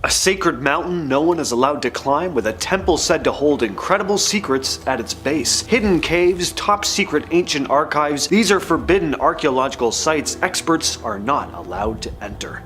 A sacred mountain no one is allowed to climb, with a temple said to hold incredible secrets at its base. Hidden caves, top secret ancient archives, these are forbidden archaeological sites experts are not allowed to enter.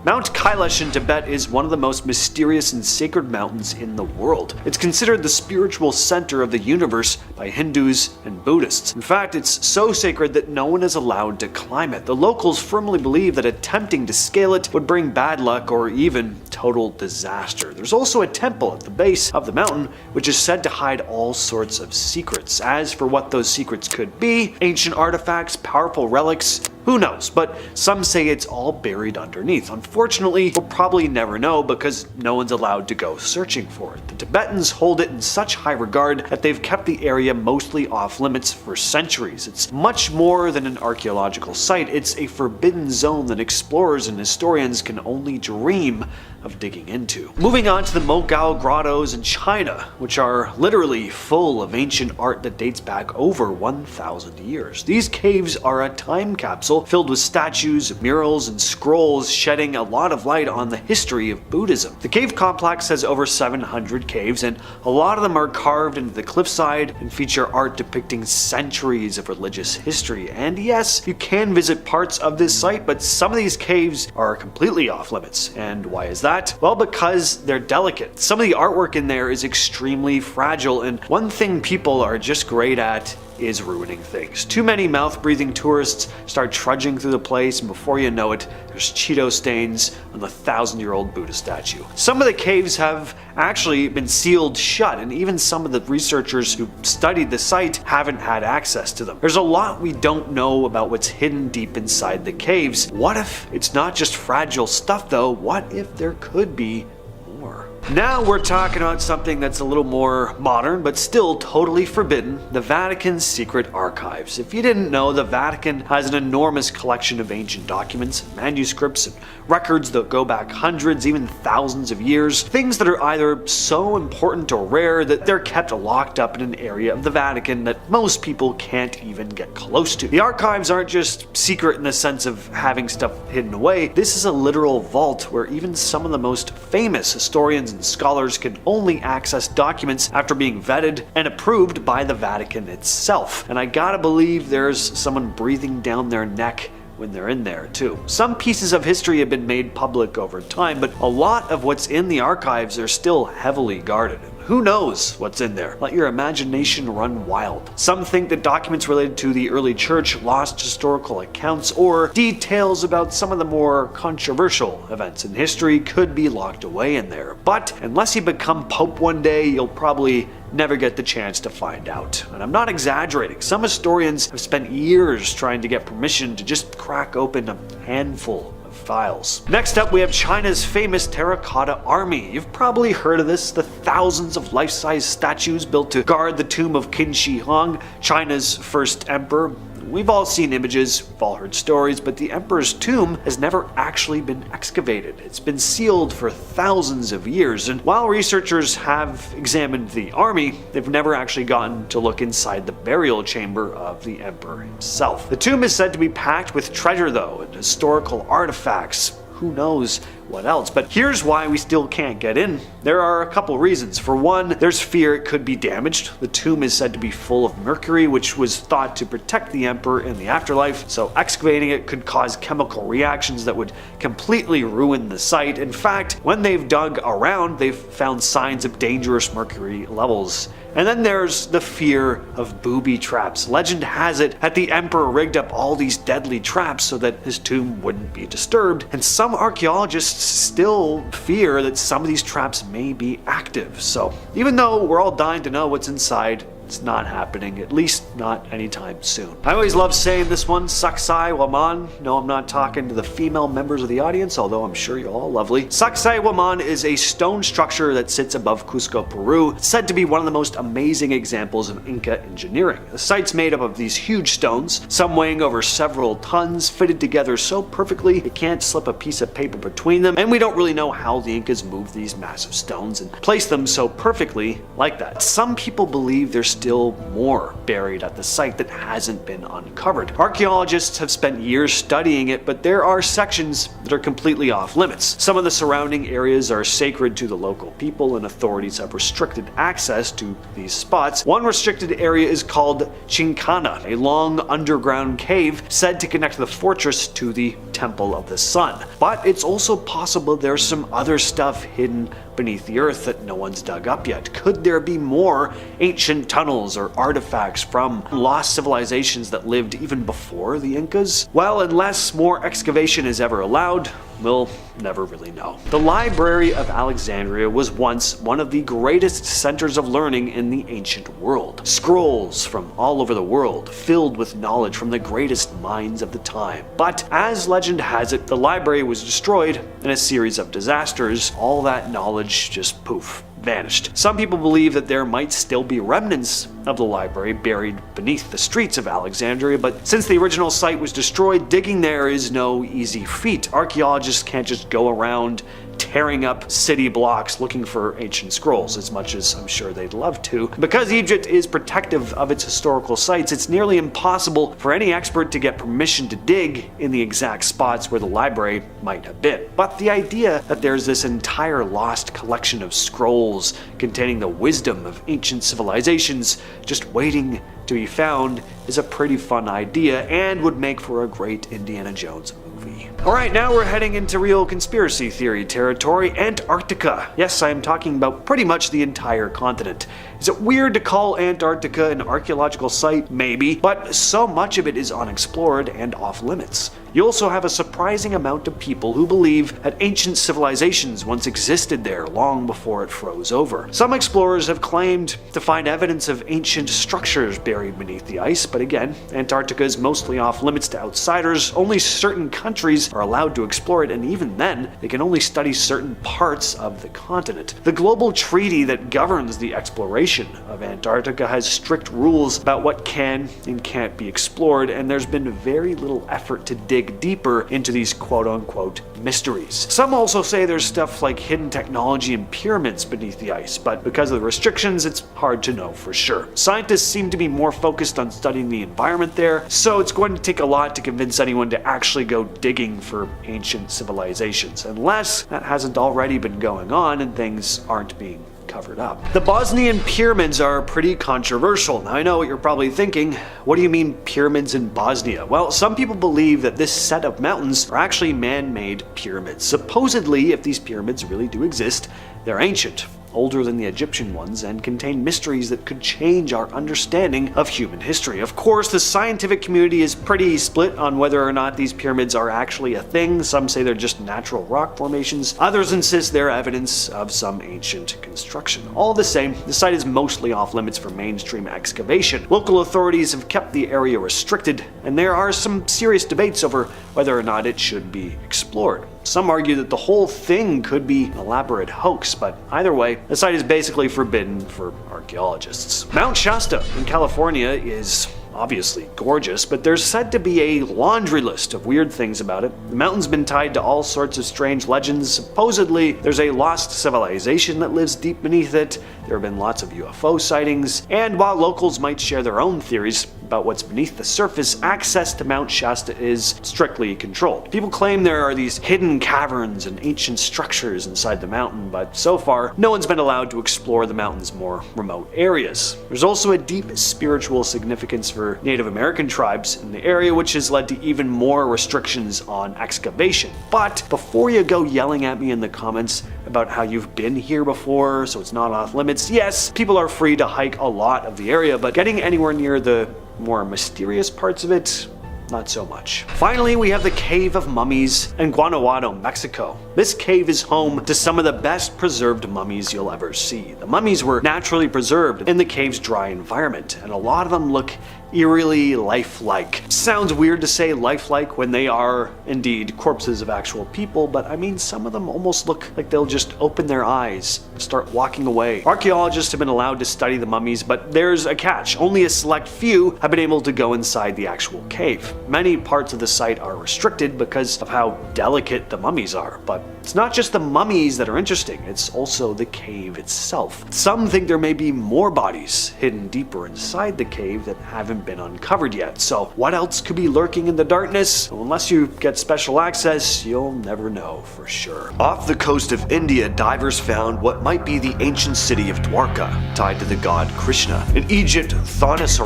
Mount Kailash in Tibet is one of the most mysterious and sacred mountains in the world. It's considered the spiritual center of the universe by Hindus and Buddhists. In fact, it's so sacred that no one is allowed to climb it. The locals firmly believe that attempting to scale it would bring bad luck or even total disaster. There's also a temple at the base of the mountain which is said to hide all sorts of secrets. As for what those secrets could be, ancient artifacts, powerful relics, who knows, but some say it's all buried underneath. Unfortunately, we'll probably never know because no one's allowed to go searching for it. The Tibetans hold it in such high regard that they've kept the area mostly off limits for centuries. It's much more than an archaeological site, it's a forbidden zone that explorers and historians can only dream of digging into. Moving on to the Mogao grottos in China, which are literally full of ancient art that dates back over 1,000 years. These caves are a time capsule filled with statues, murals, and scrolls shedding a lot of light on the history of Buddhism. The cave complex has over 700 caves, and a lot of them are carved into the cliffside and feature art depicting centuries of religious history. And yes, you can visit parts of this site, but some of these caves are completely off limits. And why is that? Well, because they're delicate. Some of the artwork in there is extremely fragile, and one thing people are just great at is ruining things. Too many mouth-breathing tourists start trudging through the place, and before you know it, there's Cheeto stains on the 1,000-year-old Buddha statue. Some of the caves have actually been sealed shut, and even some of the researchers who studied the site haven't had access to them. There's a lot we don't know about what's hidden deep inside the caves. What if it's not just fragile stuff though? What if there could be more? Now we're talking about something that's a little more modern, but still totally forbidden: the Vatican's secret archives. If you didn't know, the Vatican has an enormous collection of ancient documents, manuscripts, and records that go back hundreds, even thousands of years. Things that are either so important or rare that they're kept locked up in an area of the Vatican that most people can't even get close to. The archives aren't just secret in the sense of having stuff hidden away. This is a literal vault where even some of the most famous historians and scholars can only access documents after being vetted and approved by the Vatican itself. And I gotta believe there's someone breathing down their neck when they're in there too. Some pieces of history have been made public over time, but a lot of what's in the archives are still heavily guarded. Who knows what's in there? Let your imagination run wild. Some think that documents related to the early church, lost historical accounts, or details about some of the more controversial events in history could be locked away in there. But unless you become Pope one day, you'll probably never get the chance to find out. And I'm not exaggerating. Some historians have spent years trying to get permission to just crack open a handful files. Next up, we have China's famous terracotta army. You've probably heard of this, the thousands of life-size statues built to guard the tomb of Qin Shi Huang, China's first emperor. We've all seen images, we've all heard stories, but the emperor's tomb has never actually been excavated. It's been sealed for thousands of years, and while researchers have examined the army, they've never actually gotten to look inside the burial chamber of the emperor himself. The tomb is said to be packed with treasure though, and historical artifacts. Who knows what else? But here's why we still can't get in. There are a couple reasons. For one, there's fear it could be damaged. The tomb is said to be full of mercury, which was thought to protect the emperor in the afterlife, so excavating it could cause chemical reactions that would completely ruin the site. In fact, when they've dug around, they've found signs of dangerous mercury levels. And then there's the fear of booby traps. Legend has it that the emperor rigged up all these deadly traps so that his tomb wouldn't be disturbed, and some archaeologists still fear that some of these traps may be active. So even though we're all dying to know what's inside, it's not happening, at least not anytime soon. I always love saying this one, Saksai Waman. No, I'm not talking to the female members of the audience, although I'm sure you're all lovely. Saksai Waman is a stone structure that sits above Cusco, Peru. It's said to be one of the most amazing examples of Inca engineering. The site's made up of these huge stones, some weighing over several tons, fitted together so perfectly you can't slip a piece of paper between them, and we don't really know how the Incas moved these massive stones and placed them so perfectly like that. Some people believe there's still more buried at the site that hasn't been uncovered. Archaeologists have spent years studying it, but there are sections that are completely off limits. Some of the surrounding areas are sacred to the local people, and authorities have restricted access to these spots. One restricted area is called Chincana, a long underground cave said to connect the fortress to the Temple of the Sun. But it's also possible there's some other stuff hidden beneath the earth that no one's dug up yet. Could there be more ancient tunnels or artifacts from lost civilizations that lived even before the Incas? Well, unless more excavation is ever allowed, we'll never really know. The Library of Alexandria was once one of the greatest centers of learning in the ancient world. Scrolls from all over the world filled with knowledge from the greatest minds of the time. But as legend has it, the library was destroyed in a series of disasters. All that knowledge just poof, vanished. Some people believe that there might still be remnants of the library buried beneath the streets of Alexandria, but since the original site was destroyed, digging there is no easy feat. Archaeologists can't just go around tearing up city blocks looking for ancient scrolls, as much as I'm sure they'd love to. Because Egypt is protective of its historical sites, it's nearly impossible for any expert to get permission to dig in the exact spots where the library might have been. But the idea that there's this entire lost collection of scrolls containing the wisdom of ancient civilizations just waiting to be found is a pretty fun idea and would make for a great Indiana Jones movie. Alright, now we're heading into real conspiracy theory territory. Antarctica. Yes, I am talking about pretty much the entire continent. Is it weird to call Antarctica an archaeological site? Maybe, but so much of it is unexplored and off limits. You also have a surprising amount of people who believe that ancient civilizations once existed there long before it froze over. Some explorers have claimed to find evidence of ancient structures buried beneath the ice, but again, Antarctica is mostly off limits to outsiders. Only certain countries are allowed to explore it, and even then, they can only study certain parts of the continent. The global treaty that governs the exploration of Antarctica has strict rules about what can and can't be explored, and there's been very little effort to dig deeper into these quote-unquote mysteries. Some also say there's stuff like hidden technology and pyramids beneath the ice, but because of the restrictions, it's hard to know for sure. Scientists seem to be more focused on studying the environment there, so it's going to take a lot to convince anyone to actually go digging for ancient civilizations, unless that hasn't already been going on and things aren't being covered up. The Bosnian pyramids are pretty controversial. Now I know what you're probably thinking. What do you mean pyramids in Bosnia? Well, some people believe that this set of mountains are actually man-made pyramids. Supposedly, if these pyramids really do exist, they're ancient, older than the Egyptian ones, and contain mysteries that could change our understanding of human history. Of course, the scientific community is pretty split on whether or not these pyramids are actually a thing. Some say they're just natural rock formations. Others insist they're evidence of some ancient construction. All the same, the site is mostly off limits for mainstream excavation. Local authorities have kept the area restricted, and there are some serious debates over whether or not it should be explored. Some argue that the whole thing could be an elaborate hoax, but either way, the site is basically forbidden for archaeologists. Mount Shasta in California is obviously gorgeous, but there's said to be a laundry list of weird things about it. The mountain's been tied to all sorts of strange legends. Supposedly, there's a lost civilization that lives deep beneath it. There have been lots of UFO sightings, and while locals might share their own theories about what's beneath the surface, access to Mount Shasta is strictly controlled. People claim there are these hidden caverns and ancient structures inside the mountain, but so far, no one's been allowed to explore the mountain's more remote areas. There's also a deep spiritual significance for Native American tribes in the area, which has led to even more restrictions on excavation. But before you go yelling at me in the comments about how you've been here before, so it's not off limits, yes, people are free to hike a lot of the area, but getting anywhere near the more mysterious parts of it, not so much. Finally, we have the Cave of Mummies in Guanajuato, Mexico. This cave is home to some of the best preserved mummies you'll ever see. The mummies were naturally preserved in the cave's dry environment, and a lot of them look eerily lifelike. Sounds weird to say lifelike when they are indeed corpses of actual people, but I mean some of them almost look like they'll just open their eyes and start walking away. Archaeologists have been allowed to study the mummies, but there's a catch. Only a select few have been able to go inside the actual cave. Many parts of the site are restricted because of how delicate the mummies are, but it's not just the mummies that are interesting, it's also the cave itself. Some think there may be more bodies hidden deeper inside the cave that haven't been uncovered yet, so what else could be lurking in the darkness? Well, unless you get special access, you'll never know for sure. Off the coast of India, divers found what might be the ancient city of Dwarka, tied to the god Krishna. In Egypt, Thonis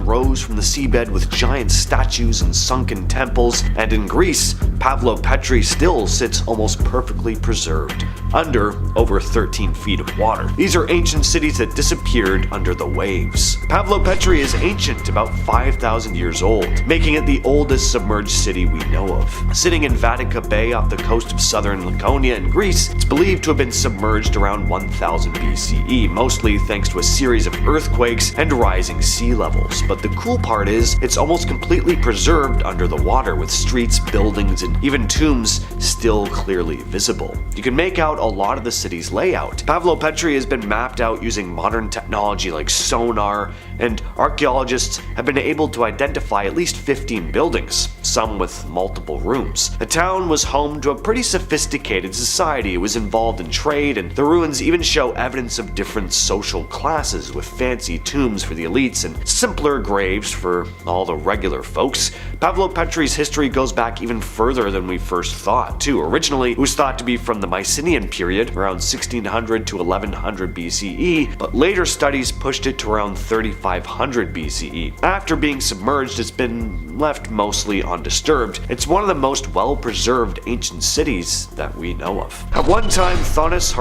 rose from the seabed with giant statues and sunken temples, and in Greece, Pavlopetri still sits almost perfectly preserved, under over 13 feet of water. These are ancient cities that disappeared under the waves. Pavlopetri is ancient, about 5,000 years old, making it the oldest submerged city we know of. Sitting in Vatican Bay off the coast of southern Laconia in Greece, it's believed to have been submerged around 1000 BCE, mostly thanks to a series of earthquakes and rising sea levels. But the cool part is, it's almost completely preserved under the water, with streets, buildings, and even tombs still clearly visible. You can make out a lot of the city's layout. Pavlopetri has been mapped out using modern technology like sonar, and archaeologists have been able to identify at least 15 buildings, some with multiple rooms. The town was home to a pretty sophisticated society. It was involved in trade, and the ruins even show evidence of different social classes, with fancy tombs for the elites and simpler graves for all the regular folks. Pavlopetri's history goes back even further than we first thought, too. Originally, it was thought to be from the Mycenaean period, around 1600 to 1100 BCE, but later studies pushed it to around 3500 BCE. After being submerged, it's been left mostly undisturbed. It's one of the most well-preserved ancient cities that we know of. At one time, Thonis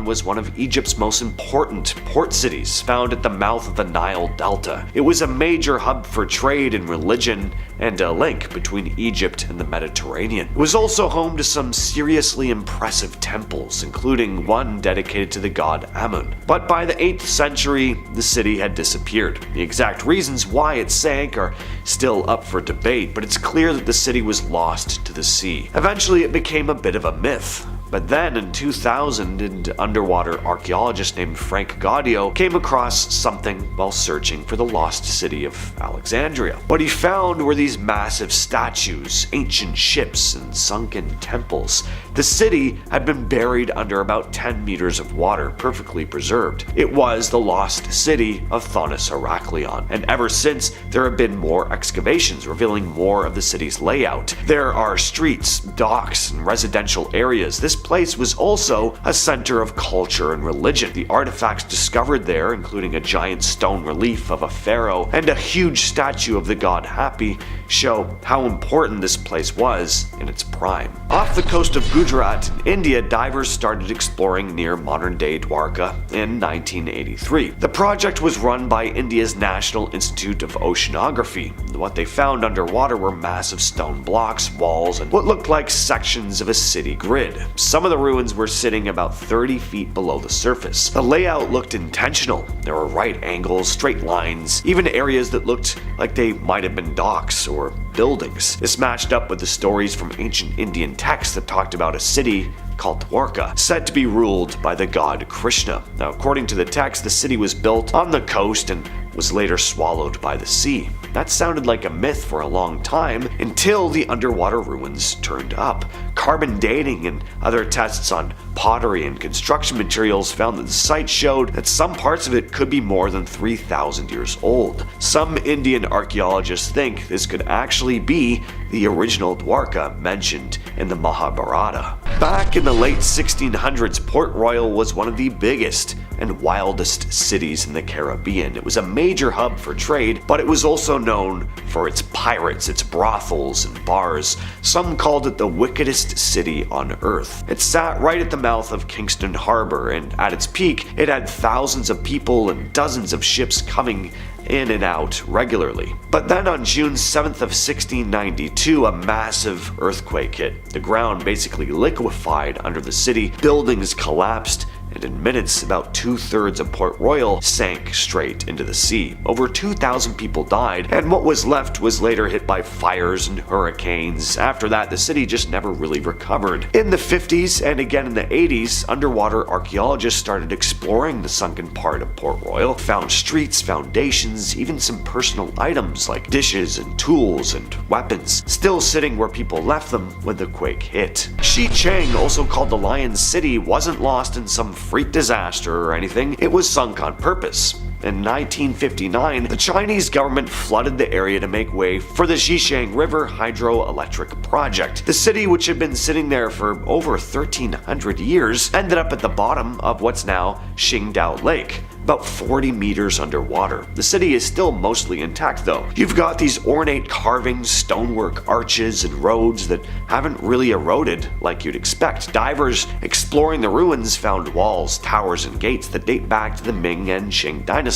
was one of Egypt's most important port cities, found at the mouth of the Nile Delta. It was a major hub for trade and religion, and a link between Egypt and the Mediterranean. It was also home to some seriously impressive temples, including one dedicated to the god Amun. But by the 8th century, the city had disappeared. The exact reasons why it sank are still up for debate, but it's clear that the city was lost to the sea. Eventually, it became a bit of a myth. But then in 2000, an underwater archaeologist named Frank Gaudio came across something while searching for the lost city of Alexandria. What he found were these massive statues, ancient ships, and sunken temples. The city had been buried under about 10 meters of water, perfectly preserved. It was the lost city of Thonis Heraklion, and ever since there have been more excavations revealing more of the city's layout. There are streets, docks, and residential areas. This place was also a center of culture and religion. The artifacts discovered there, including a giant stone relief of a pharaoh and a huge statue of the god Hapi, show how important this place was in its prime. Off the coast of Gujarat in India, divers started exploring near modern-day Dwarka in 1983. The project was run by India's National Institute of Oceanography. What they found underwater were massive stone blocks, walls, and what looked like sections of a city grid. Some of the ruins were sitting about 30 feet below the surface. The layout looked intentional. There were right angles, straight lines, even areas that looked like they might have been docks or buildings. This matched up with the stories from ancient Indian texts that talked about a city called Dwarka, said to be ruled by the god Krishna. Now, according to the text, the city was built on the coast and was later swallowed by the sea. That sounded like a myth for a long time, until the underwater ruins turned up. Carbon dating and other tests on pottery and construction materials found that the site showed that some parts of it could be more than 3,000 years old. Some Indian archaeologists think this could actually be the original Dwarka mentioned in the Mahabharata. Back in the late 1600s, Port Royal was one of the biggest and wildest cities in the Caribbean. It was a major hub for trade, but it was also known for its pirates, its brothels and bars. Some called it the wickedest city on earth. It sat right at the mouth of Kingston Harbor, and at its peak, it had thousands of people and dozens of ships coming in and out regularly. But then on June 7th of 1692, a massive earthquake hit. The ground basically liquefied under the city, buildings collapsed, and in minutes, about 2/3 of Port Royal sank straight into the sea. Over 2,000 people died, and what was left was later hit by fires and hurricanes. After that, the city just never really recovered. In the 50s and again in the 80s, underwater archaeologists started exploring the sunken part of Port Royal, found streets, foundations, even some personal items like dishes and tools and weapons, still sitting where people left them when the quake hit. Xicheng, also called the Lion City, wasn't lost in some freak disaster or anything, it was sunk on purpose. In 1959, the Chinese government flooded the area to make way for the Xicheng River hydroelectric project. The city, which had been sitting there for over 1,300 years, ended up at the bottom of what's now Qingdao Lake, about 40 meters underwater. The city is still mostly intact though. You've got these ornate carvings, stonework, arches, and roads that haven't really eroded like you'd expect. Divers exploring the ruins found walls, towers, and gates that date back to the Ming and Qing dynasties.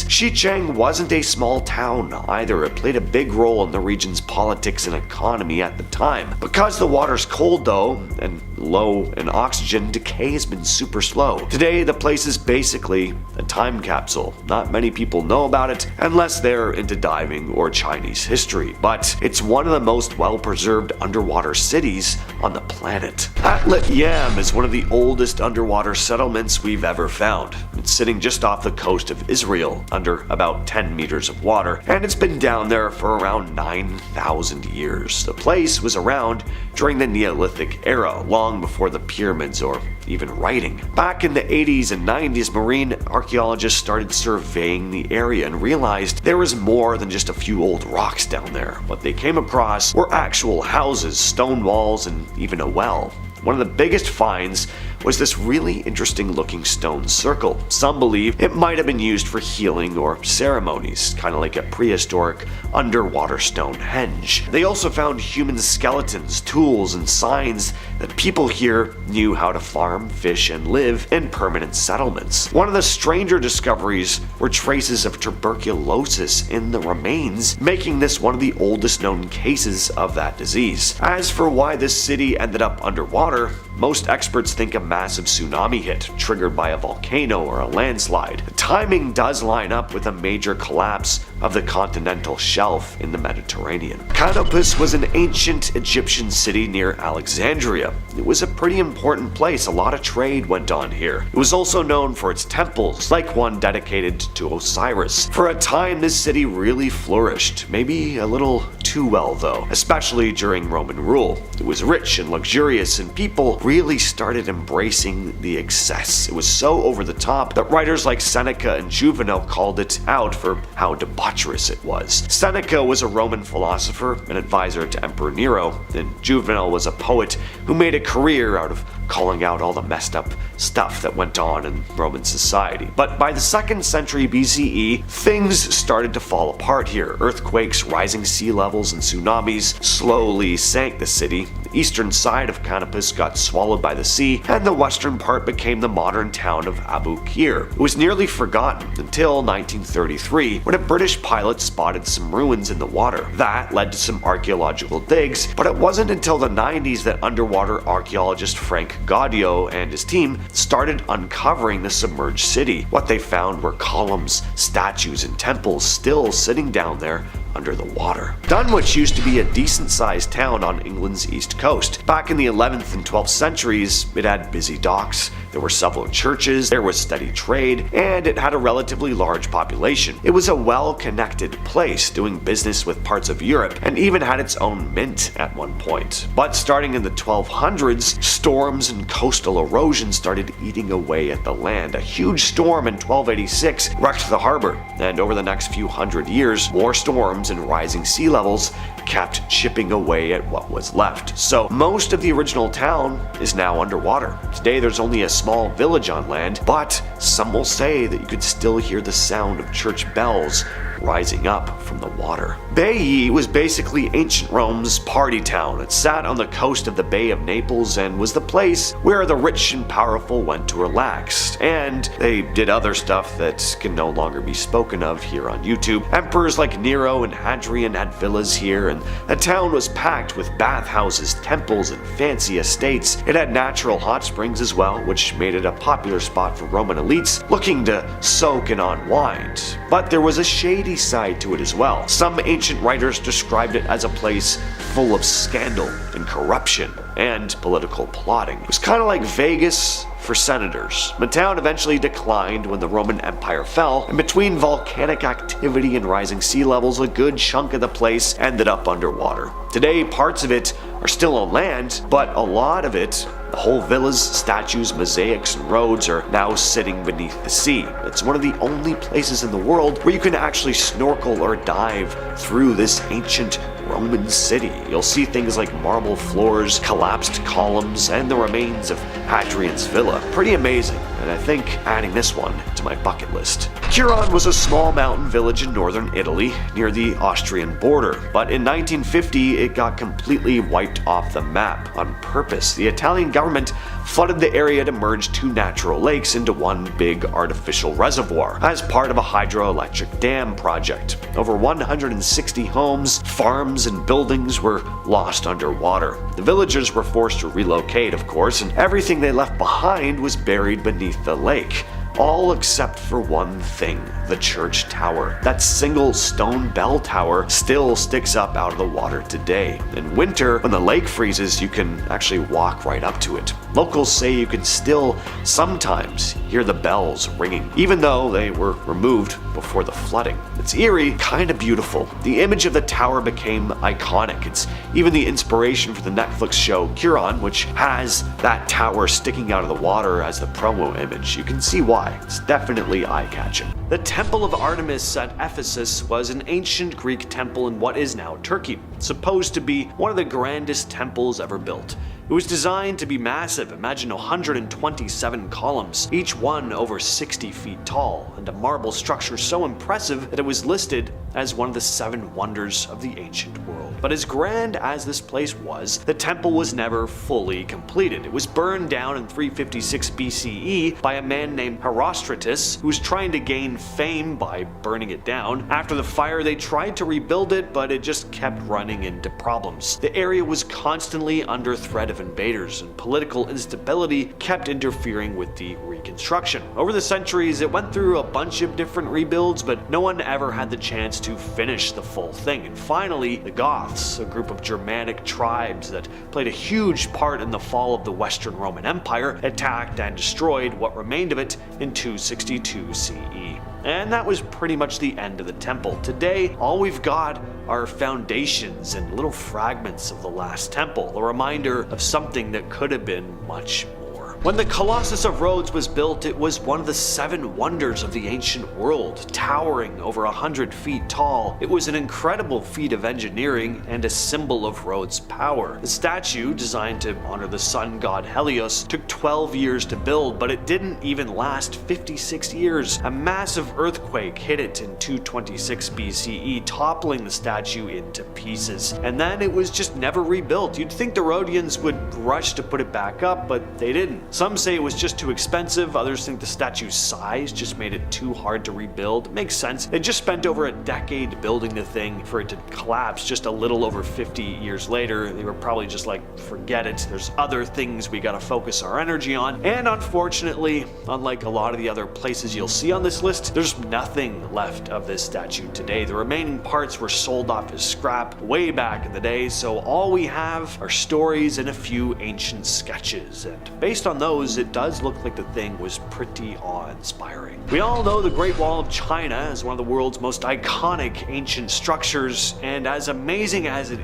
Xicheng wasn't a small town either. It played a big role in the region's politics and economy at the time. Because the water's cold though, and low in oxygen, decay has been super slow. Today, the place is basically a time capsule. Not many people know about it unless they're into diving or Chinese history, but it's one of the most well-preserved underwater cities on the planet. Atlit Yam is one of the oldest underwater settlements we've ever found. It's sitting just off the coast of Israel, under about 10 meters of water, and it's been down there for around 9,000 years. The place was around during the Neolithic era, long before the pyramids or even writing. Back in the 80s and 90s, marine archaeologists started surveying the area and realized there was more than just a few old rocks down there. What they came across were actual houses, stone walls, and even a well. One of the biggest finds was this really interesting looking stone circle. Some believe it might have been used for healing or ceremonies, kind of like a prehistoric underwater Stonehenge. They also found human skeletons, tools, and signs that people here knew how to farm, fish, and live in permanent settlements. One of the stranger discoveries were traces of tuberculosis in the remains, making this one of the oldest known cases of that disease. As for why this city ended up underwater, most experts think a massive tsunami hit, triggered by a volcano or a landslide. The timing does line up with a major collapse of the continental shelf in the Mediterranean. Canopus was an ancient Egyptian city near Alexandria. It was a pretty important place, a lot of trade went on here. It was also known for its temples, like one dedicated to Osiris. For a time, this city really flourished, maybe a little too well though, especially during Roman rule. It was rich and luxurious, and people really started embracing the excess. It was so over the top that writers like Seneca and Juvenal called it out for how debaucherous it was. Seneca was a Roman philosopher and advisor to Emperor Nero, and Juvenal was a poet who made a career out of calling out all the messed up stuff that went on in Roman society. But by the 2nd century BCE, things started to fall apart here. Earthquakes, rising sea levels, and tsunamis slowly sank the city. The eastern side of Canopus got swallowed by the sea, and the western part became the modern town of Abu Qir. It was nearly forgotten until 1933, when a British pilot spotted some ruins in the water. That led to some archaeological digs, but it wasn't until the 90s that underwater archaeologist Frank Gaudio and his team started uncovering the submerged city. What they found were columns, statues, and temples still sitting down there under the water. Dunwich used to be a decent-sized town on England's east coast. Back in the 11th and 12th centuries, it had busy docks, there were several churches, there was steady trade, and it had a relatively large population. It was a well-connected place, doing business with parts of Europe, and even had its own mint at one point. But starting in the 1200s, storms and coastal erosion started eating away at the land. A huge storm in 1286 wrecked the harbor, and over the next few hundred years, more storms and rising sea levels kept chipping away at what was left. So most of the original town is now underwater. Today there's only a small village on land, but some will say that you could still hear the sound of church bells rising up from the water. Baiae was basically ancient Rome's party town. It sat on the coast of the Bay of Naples and was the place where the rich and powerful went to relax. And they did other stuff that can no longer be spoken of here on YouTube. Emperors like Nero and Hadrian had villas here, and the town was packed with bathhouses, temples, and fancy estates. It had natural hot springs as well, which made it a popular spot for Roman elites looking to soak and unwind. But there was a shady side to it as well. Some ancient writers described it as a place full of scandal and corruption and political plotting. It was kind of like Vegas for senators. The town eventually declined when the Roman Empire fell, and between volcanic activity and rising sea levels, a good chunk of the place ended up underwater. Today, parts of it are still on land, but a lot of it, the whole villas, statues, mosaics, and roads, are now sitting beneath the sea. It's one of the only places in the world where you can actually snorkel or dive through this ancient Roman city. You'll see things like marble floors, collapsed columns, and the remains of Hadrian's villa. Pretty amazing, and I think adding this one to my bucket list. Curon was a small mountain village in northern Italy near the Austrian border, but in 1950 it got completely wiped off the map on purpose. The Italian government flooded the area to merge two natural lakes into one big artificial reservoir as part of a hydroelectric dam project. Over 160 homes, farms, and buildings were lost underwater. The villagers were forced to relocate, of course, and everything they left behind was buried beneath the lake. All except for one thing, the church tower. That single stone bell tower still sticks up out of the water today. In winter, when the lake freezes, you can actually walk right up to it. Locals say you can still sometimes hear the bells ringing, even though they were removed before the flooding. It's eerie, kind of beautiful. The image of the tower became iconic. It's even the inspiration for the Netflix show Curon, which has that tower sticking out of the water as the promo image. You can see why. It's definitely eye-catching. The Temple of Artemis at Ephesus was an ancient Greek temple in what is now Turkey, supposed to be one of the grandest temples ever built. It was designed to be massive. Imagine 127 columns, each one over 60 feet tall, and a marble structure so impressive that it was listed as one of the 7 wonders of the ancient world. But as grand as this place was, the temple was never fully completed. It was burned down in 356 BCE by a man named Herostratus, who was trying to gain fame by burning it down. After the fire, they tried to rebuild it, but it just kept running into problems. The area was constantly under threat of invaders, and political instability kept interfering with the reconstruction. Over the centuries, it went through a bunch of different rebuilds, but no one ever had the chance to finish the full thing. And finally, the Goths, a group of Germanic tribes that played a huge part in the fall of the Western Roman Empire, attacked and destroyed what remained of it in 262 CE. And that was pretty much the end of the temple. Today, all we've got are foundations and little fragments of the last temple, a reminder of something that could have been much more. When the Colossus of Rhodes was built, it was one of the 7 wonders of the ancient world, towering over 100 feet tall. It was an incredible feat of engineering and a symbol of Rhodes' power. The statue, designed to honor the sun god Helios, took 12 years to build, but it didn't even last 56 years. A massive earthquake hit it in 226 BCE, toppling the statue into pieces. And then it was just never rebuilt. You'd think the Rhodians would rush to put it back up, but they didn't. Some say it was just too expensive, others think the statue's size just made it too hard to rebuild. It makes sense. They just spent over a decade building the thing for it to collapse just a little over 50 years later. They were probably just like, forget it, there's other things we gotta focus our energy on. And unfortunately, unlike a lot of the other places you'll see on this list, there's nothing left of this statue today. The remaining parts were sold off as scrap way back in the day, so all we have are stories and a few ancient sketches. And based on those, it does look like the thing was pretty awe-inspiring. We all know the Great Wall of China as one of the world's most iconic ancient structures, and as amazing as it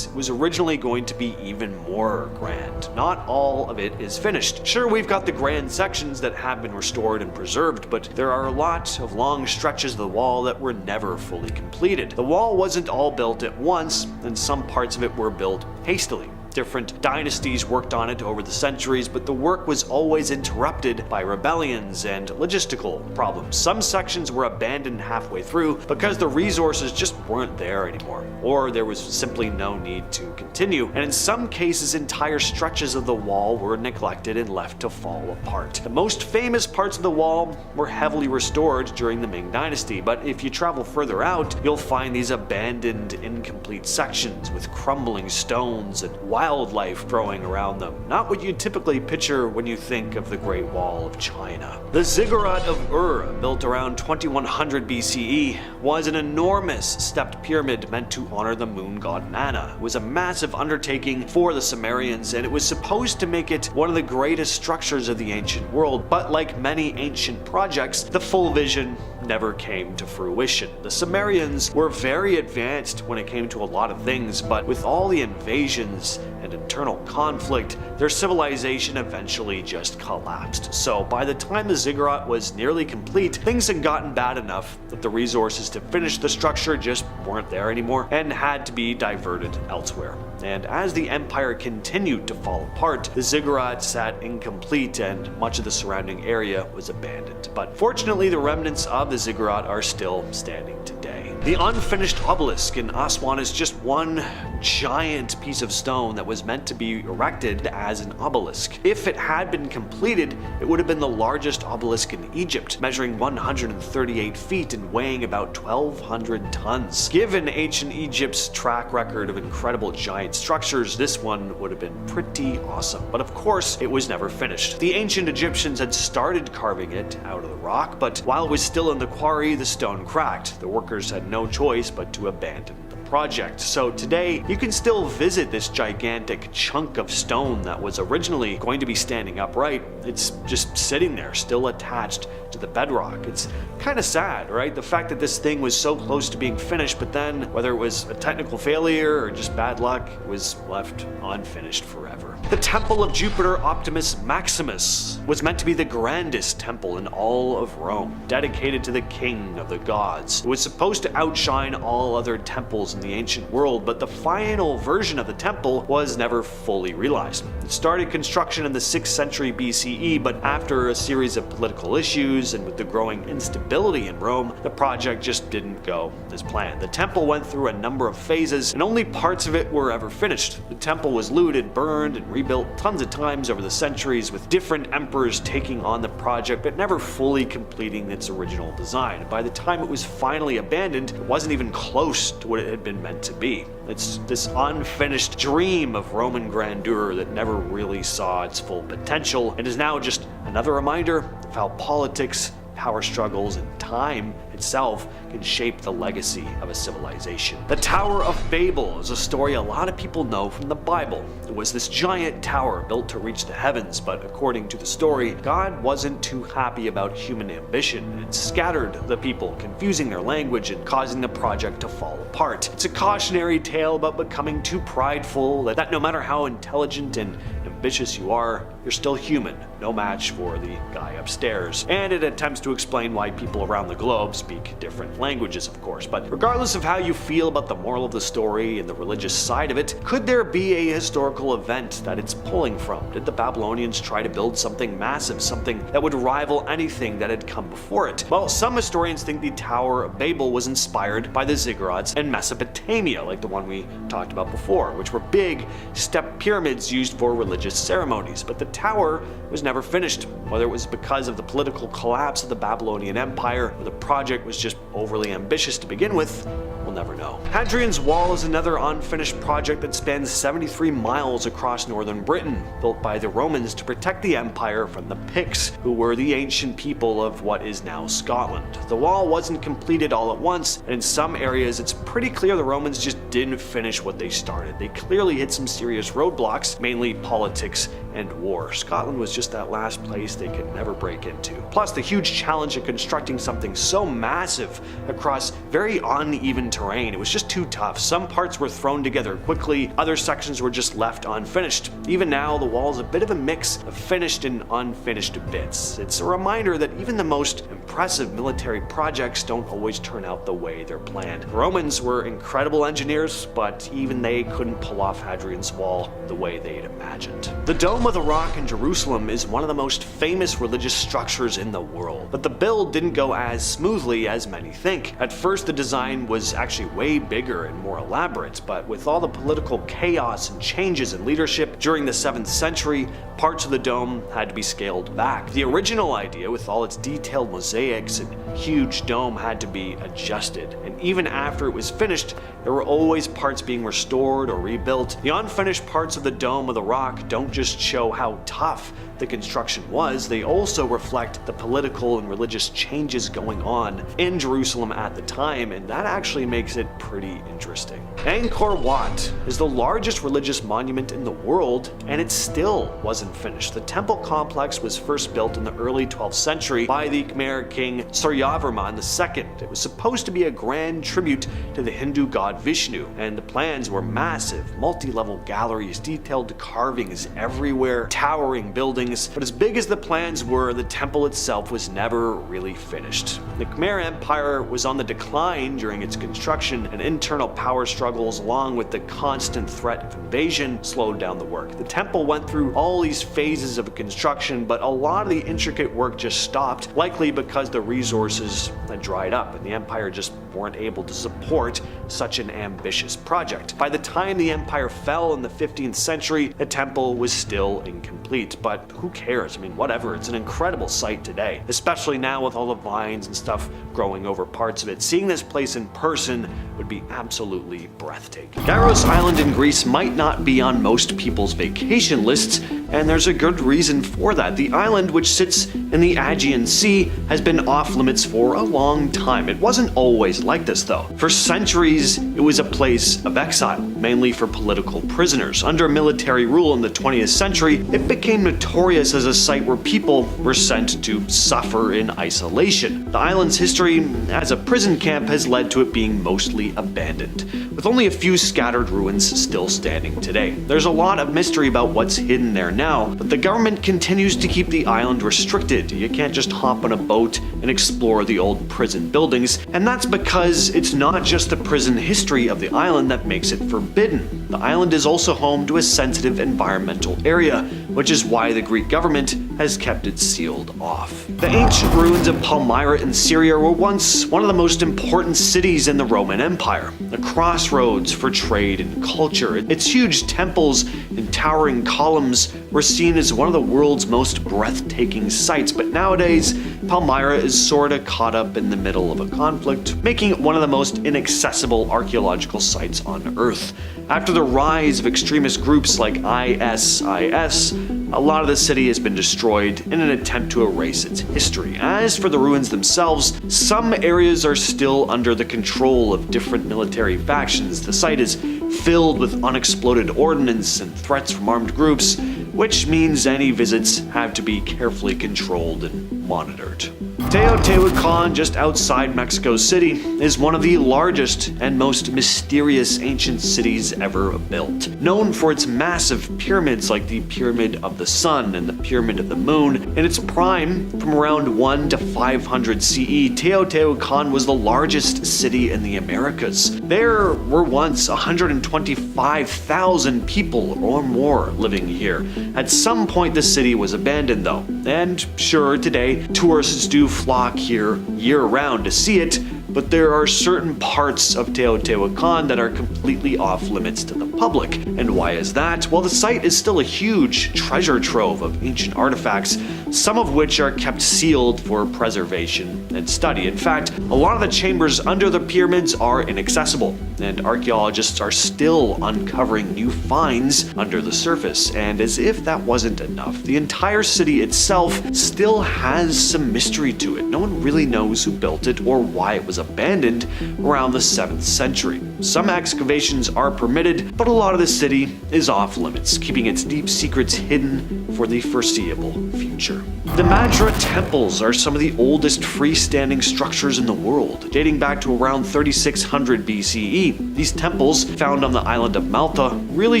was originally going to be even more grand. Not all of it is finished. Sure, we've got the grand sections that have been restored and preserved, but there are a lot of long stretches of the wall that were never fully completed. The wall wasn't all built at once, and some parts of it were built hastily. Different dynasties worked on it over the centuries, but the work was always interrupted by rebellions and logistical problems. Some sections were abandoned halfway through because the resources just weren't there anymore, or there was simply no need to continue, and in some cases entire stretches of the wall were neglected and left to fall apart. The most famous parts of the wall were heavily restored during the Ming Dynasty, but if you travel further out, you'll find these abandoned, incomplete sections with crumbling stones and wildlife growing around them. Not what you'd typically picture when you think of the Great Wall of China. The Ziggurat of Ur, built around 2100 BCE, was an enormous stepped pyramid meant to honor the moon god Mana. It was a massive undertaking for the Sumerians, and it was supposed to make it one of the greatest structures of the ancient world, but like many ancient projects, the full vision never came to fruition. The Sumerians were very advanced when it came to a lot of things, but with all the invasions and internal conflict, their civilization eventually just collapsed. So by the time the ziggurat was nearly complete, things had gotten bad enough that the resources to finish the structure just weren't there anymore and had to be diverted elsewhere. And as the empire continued to fall apart, the ziggurat sat incomplete and much of the surrounding area was abandoned. But fortunately, the remnants of the ziggurat are still standing today. The unfinished obelisk in Aswan is just one giant piece of stone that was meant to be erected as an obelisk. If it had been completed, it would have been the largest obelisk in Egypt, measuring 138 feet and weighing about 1,200 tons. Given ancient Egypt's track record of incredible giant structures, this one would have been pretty awesome. But of course, it was never finished. The ancient Egyptians had started carving it out of the rock, but while it was still in the quarry, the stone cracked. The workers had no choice but to abandon the project. So today, you can still visit this gigantic chunk of stone that was originally going to be standing upright. It's just sitting there, still attached to the bedrock. It's kind of sad, right? The fact that this thing was so close to being finished, but then, whether it was a technical failure or just bad luck, it was left unfinished forever. The Temple of Jupiter Optimus Maximus was meant to be the grandest temple in all of Rome, dedicated to the king of the gods. It was supposed to outshine all other temples in the ancient world, but the final version of the temple was never fully realized. It started construction in the 6th century BCE, but after a series of political issues and with the growing instability in Rome, the project just didn't go as planned. The temple went through a number of phases, and only parts of it were ever finished. The temple was looted, burned, and rebuilt tons of times over the centuries, with different emperors taking on the project but never fully completing its original design. By the time it was finally abandoned, it wasn't even close to what it had been meant to be. It's this unfinished dream of Roman grandeur that never really saw its full potential, and is now just another reminder of how politics, power struggles, and time itself can shape the legacy of a civilization. The Tower of Babel is a story a lot of people know from the Bible. It was this giant tower built to reach the heavens, but according to the story, God wasn't too happy about human ambition and scattered the people, confusing their language and causing the project to fall apart. It's a cautionary tale about becoming too prideful, that no matter how intelligent and ambitious you are, you're still human, no match for the guy upstairs. And it attempts to explain why people around the globe speak different languages, of course. But regardless of how you feel about the moral of the story and the religious side of it, could there be a historical event that it's pulling from? Did the Babylonians try to build something massive, something that would rival anything that had come before it? Well, some historians think the Tower of Babel was inspired by the ziggurats in Mesopotamia, like the one we talked about before, which were big, step pyramids used for religious ceremonies. But the tower was never finished, whether it was because of the political collapse of the Babylonian Empire or the project was just overly ambitious to begin with. We'll never know. Hadrian's Wall is another unfinished project that spans 73 miles across northern Britain, built by the Romans to protect the empire from the Picts, who were the ancient people of what is now Scotland. The wall wasn't completed all at once, and in some areas it's pretty clear the Romans just didn't finish what they started. They clearly hit some serious roadblocks, mainly politics and war. Scotland was just that last place they could never break into. Plus, the huge challenge of constructing something so massive across very uneven terrain terrain. It was just too tough. Some parts were thrown together quickly, other sections were just left unfinished. Even now, the wall is a bit of a mix of finished and unfinished bits. It's a reminder that even the most impressive military projects don't always turn out the way they're planned. The Romans were incredible engineers, but even they couldn't pull off Hadrian's Wall the way they'd imagined. The Dome of the Rock in Jerusalem is one of the most famous religious structures in the world, but the build didn't go as smoothly as many think. At first, the design was actually way bigger and more elaborate, but with all the political chaos and changes in leadership during the 7th century, parts of the dome had to be scaled back. The original idea, with all its detailed mosaics and huge dome, had to be adjusted, and even after it was finished, there were always parts being restored or rebuilt. The unfinished parts of the Dome of the Rock don't just show how tough the construction was, they also reflect the political and religious changes going on in Jerusalem at the time, and that actually makes it pretty interesting. Angkor Wat is the largest religious monument in the world, and it still wasn't finished. The temple complex was first built in the early 12th century by the Khmer king Suryavarman II. It was supposed to be a grand tribute to the Hindu god Vishnu, and the plans were massive, multi-level galleries, detailed carvings everywhere, towering buildings. But as big as the plans were, the temple itself was never really finished. The Khmer Empire was on the decline during its construction, and internal power struggles along with the constant threat of invasion slowed down the work. The temple went through all these phases of construction, but a lot of the intricate work just stopped, likely because the resources had dried up and the empire just weren't able to support such an ambitious project. By the time the empire fell in the 15th century, the temple was still incomplete, but who cares? I mean, whatever, it's an incredible sight today, especially now with all the vines and stuff growing over parts of it. Seeing this place in person would be absolutely breathtaking. Delos Island in Greece might not be on most people's vacation lists, and there's a good reason for that. The island, which sits in the Aegean Sea, has been off limits for a long time. It wasn't always like this though. For centuries, it was a place of exile, mainly for political prisoners. Under military rule in the 20th century, it became notorious as a site where people were sent to suffer in isolation. The island's history as a prison camp has led to it being mostly abandoned, with only a few scattered ruins still standing today. There's a lot of mystery about what's hidden there now, but the government continues to keep the island restricted. You can't just hop on a boat and explore the old prison buildings, and that's because it's not just the prison history of the island that makes it forbidden. The island is also home to a sensitive environmental area, which is why the Greek government has kept it sealed off. The ancient ruins of Palmyra in Syria were once one of the most important cities in the Roman Empire, a crossroads for trade and culture. Its huge temples and towering columns were seen as one of the world's most breathtaking sights, but nowadays, Palmyra is sorta caught up in the middle of a conflict, making it one of the most inaccessible archaeological sites on Earth. After the rise of extremist groups like ISIS, a lot of the city has been destroyed in an attempt to erase its history. As for the ruins themselves, some areas are still under the control of different military factions. The site is filled with unexploded ordnance and threats from armed groups, which means any visits have to be carefully controlled and monitored. Teotihuacan, just outside Mexico City, is one of the largest and most mysterious ancient cities ever built. Known for its massive pyramids like the Pyramid of the Sun and the Pyramid of the Moon, in its prime, from around 1 to 500 CE, Teotihuacan was the largest city in the Americas. There were once 125,000 people or more living here. At some point, the city was abandoned though, and sure, today, tourists do flock here year-round to see it, but there are certain parts of Teotihuacan that are completely off limits to the public. And why is that? Well, the site is still a huge treasure trove of ancient artifacts, some of which are kept sealed for preservation and study. In fact, a lot of the chambers under the pyramids are inaccessible, and archaeologists are still uncovering new finds under the surface. And as if that wasn't enough, the entire city itself still has some mystery to it. No one really knows who built it or why it was abandoned around the 7th century. Some excavations are permitted, but a a lot of the city is off limits, keeping its deep secrets hidden for the foreseeable future. The Madra temples are some of the oldest freestanding structures in the world, dating back to around 3600 BCE. These temples, found on the island of Malta, really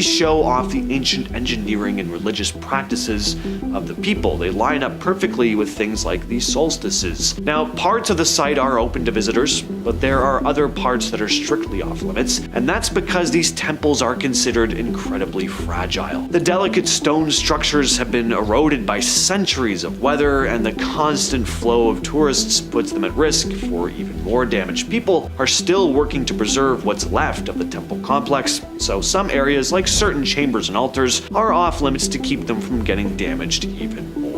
show off the ancient engineering and religious practices of the people. They line up perfectly with things like the solstices. Now, parts of the site are open to visitors, but there are other parts that are strictly off limits, and that's because these temples are considered incredibly fragile. The delicate stone structures have been eroded by centuries of weather, and the constant flow of tourists puts them at risk for even more damage. People are still working to preserve what's left of the temple complex, so some areas, like certain chambers and altars, are off limits to keep them from getting damaged even more.